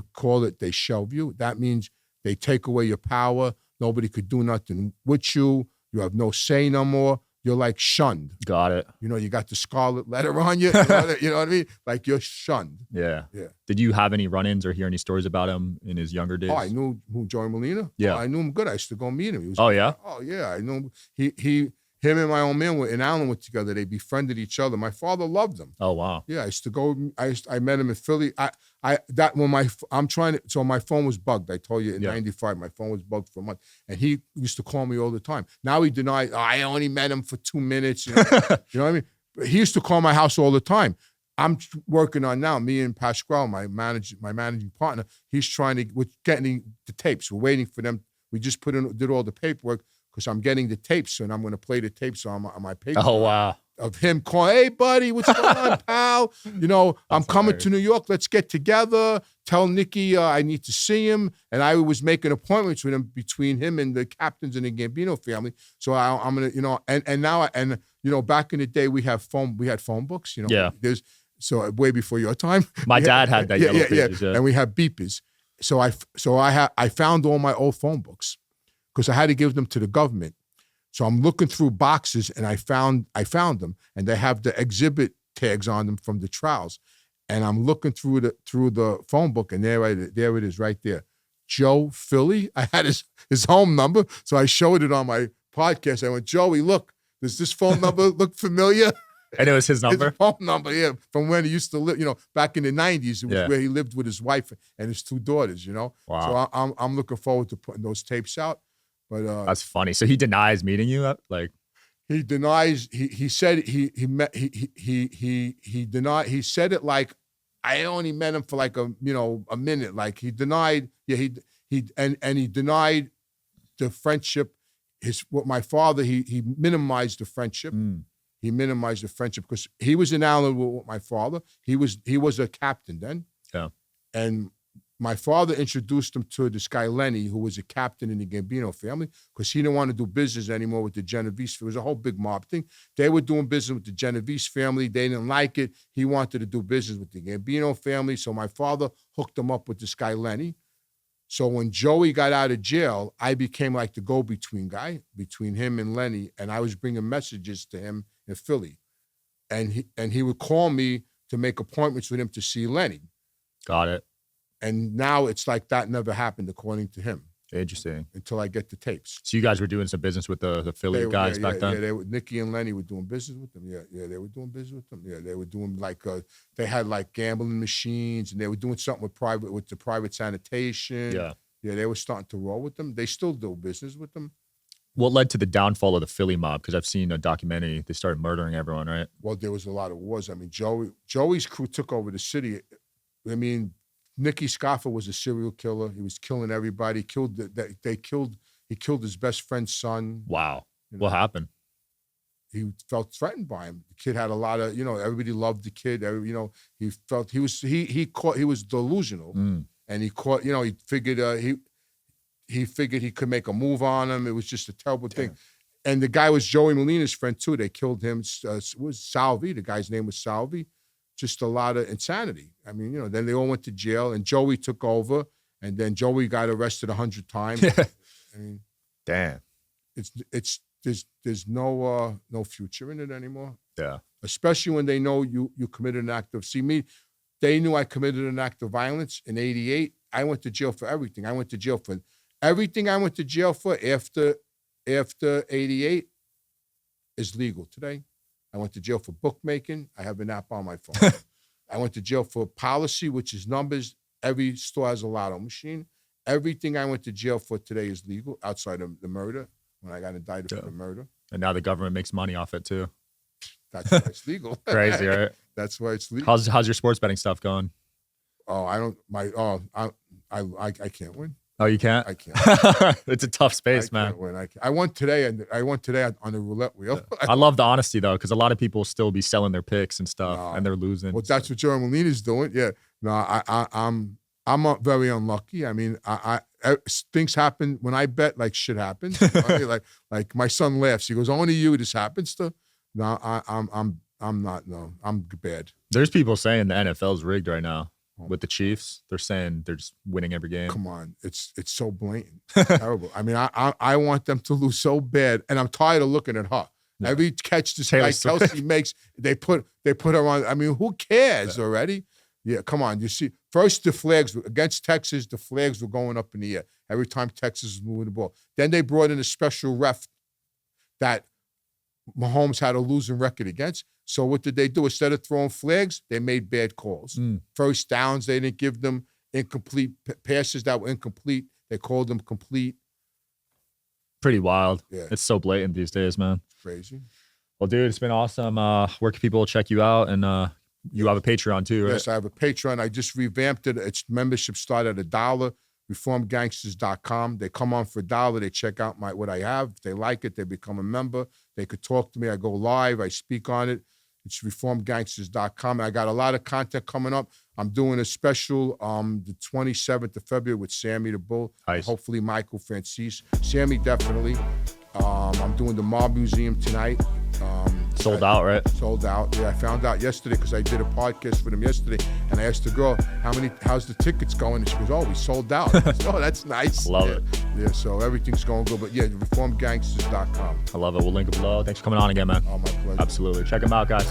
shelve you. That means they take away your power. Nobody could do nothing with you. You have no say no more. You're like shunned.
Got it.
You got the scarlet letter on you. You know what I mean? Like you're shunned.
Yeah. Did you have any run-ins or hear any stories about him in his younger days?
Oh, I knew who Joey Merlino.
Yeah.
I knew him good. I used to go meet him.
Yeah?
Oh, yeah. I knew him. Him and my old man in Allen were together. They befriended each other. My father loved him.
Oh, wow.
Yeah, I used to go. I met him in Philly. So my phone was bugged. I told you in '95, my phone was bugged for a month, and he used to call me all the time. Now he denied. I only met him for 2 minutes. You know what I mean? But he used to call my house all the time. I'm working on now. Me and Pasquale, my managing partner, we're getting the tapes. We're waiting for them. We just did all the paperwork. Because I'm getting the tapes, and I'm going to play the tapes on my paper.
Oh, wow.
Of him calling, "Hey, buddy, what's going on, pal? I'm coming to New York. Let's get together. Tell Nicky I need to see him." And I was making appointments with him between him and the captains in the Gambino family. So I'm going to, back in the day, we had phone books,
Yeah.
So way before your time.
My dad had that yellow pages,
And we had beepers. So I found all my old phone books, because I had to give them to the government. So I'm looking through boxes, and I found them, and they have the exhibit tags on them from the trials. And I'm looking through the phone book, and there it is right there. Joe Philly. I had his home number, so I showed it on my podcast. I went, "Joey, look, does this phone number look familiar?"
And it was his number?
His phone number, yeah, from when he used to live, back in the 90s. It was where he lived with his wife and his 2 daughters,
Wow.
So I'm looking forward to putting those tapes out. But
that's funny. So he denies meeting you?
He denies. He said he denied. He said it like I only met him for like a minute. Like he denied. Yeah, he denied the friendship. My father. He minimized the friendship. He minimized the friendship because he was in Allen with my father. He was a captain then.
Yeah,
and my father introduced him to this guy, Lenny, who was a captain in the Gambino family, because he didn't want to do business anymore with the Genovese. It was a whole big mob thing. They were doing business with the Genovese family. They didn't like it. He wanted to do business with the Gambino family. So my father hooked him up with this guy, Lenny. So when Joey got out of jail, I became like the go-between guy between him and Lenny, and I was bringing messages to him in Philly. And he would call me to make appointments with him to see Lenny.
Got it.
And now it's like that never happened, according to him.
Interesting.
Until I get the tapes.
So you guys were doing some business with the Philly guys back then?
Yeah, Nicky and Lenny were doing business with them. Yeah, they were doing business with them. Yeah, they were doing they had like gambling machines, and they were doing something with the private sanitation.
Yeah.
Yeah, they were starting to roll with them. They still do business with them.
What led to the downfall of the Philly mob? Because I've seen a documentary. They started murdering everyone, right?
Well, there was a lot of wars. I mean, Joey's crew took over the city. I mean, Nicky Scaffa was a serial killer. He was killing everybody. He killed his best friend's son.
Wow. What happened?
He felt threatened by him. The kid had a lot of, everybody loved the kid. He felt he was delusional, and he figured he figured he could make a move on him. It was just a terrible thing. And the guy was Joey Molina's friend too. They killed him. It was Salvi. The guy's name was Salvi. Just a lot of insanity. I mean, then they all went to jail, and Joey took over, and then Joey got arrested 100 times. I mean,
damn.
There's no future in it anymore.
Yeah.
Especially when they know you committed an act of. They knew I committed an act of violence in '88. I went to jail for everything. I went to jail for everything. I went to jail for after '88 is legal today. I went to jail for bookmaking. I have an app on my phone. I went to jail for policy, which is numbers. Every store has a lotto machine. Everything I went to jail for today is legal outside of the murder, when I got indicted for the murder.
And now the government makes money off it too.
That's why it's legal.
Crazy, right?
That's why it's legal.
How's your sports betting stuff going?
Oh, I can't win.
Oh, you can't?
I can't.
It's a tough space, man.
Can't win. I won today, on the roulette wheel.
I love the honesty though, because a lot of people still be selling their picks and stuff, and they're losing.
Well, that's what Joey Molina's doing. Yeah. No, I'm very unlucky. I mean, things happen when I bet. Like shit happens. You know what I mean? Like my son laughs. He goes, "Only you this happens to." No, I'm not. No, I'm bad.
There's people saying the NFL's rigged right now with the Chiefs. They're saying they're just winning every game.
Come on, it's so blatant, terrible. I mean, I want them to lose so bad, and I'm tired of looking at her. Yeah. Every catch this guy Kelsey makes, they put her on. I mean, who cares already? Yeah, come on. You see, first the flags against Texas, the flags were going up in the air every time Texas was moving the ball. Then they brought in a special ref that Mahomes had a losing record against. So what did they do? Instead of throwing flags, they made bad calls. First downs, they didn't give them incomplete passes that were incomplete. They called them complete.
Pretty wild.
Yeah.
It's so blatant these days, man.
It's crazy.
Well, dude, it's been awesome. Where can people check you out? And you have a Patreon too, right?
Yes, I have a Patreon. I just revamped it. Its membership started at $1. reformedgangsters.com. They come on for $1. They check out what I have. If they like it, they become a member. They could talk to me. I go live. I speak on it. It's reformedgangsters.com. I got a lot of content coming up. I'm doing a special the 27th of February with Sammy the Bull.
Nice.
Hopefully Michael Francis. Sammy, definitely. I'm doing the Mob Museum tonight.
Sold out, right?
Sold out. Yeah, I found out yesterday because I did a podcast with him yesterday, and I asked the girl, how's the tickets going? And she goes, we sold out. I said, that's nice.
Love it.
Yeah, so everything's going good. But yeah, reformedgangsters.com.
I love it. We'll link it below. Thanks for coming on again, man.
Oh, my pleasure.
Absolutely. Check them out, guys.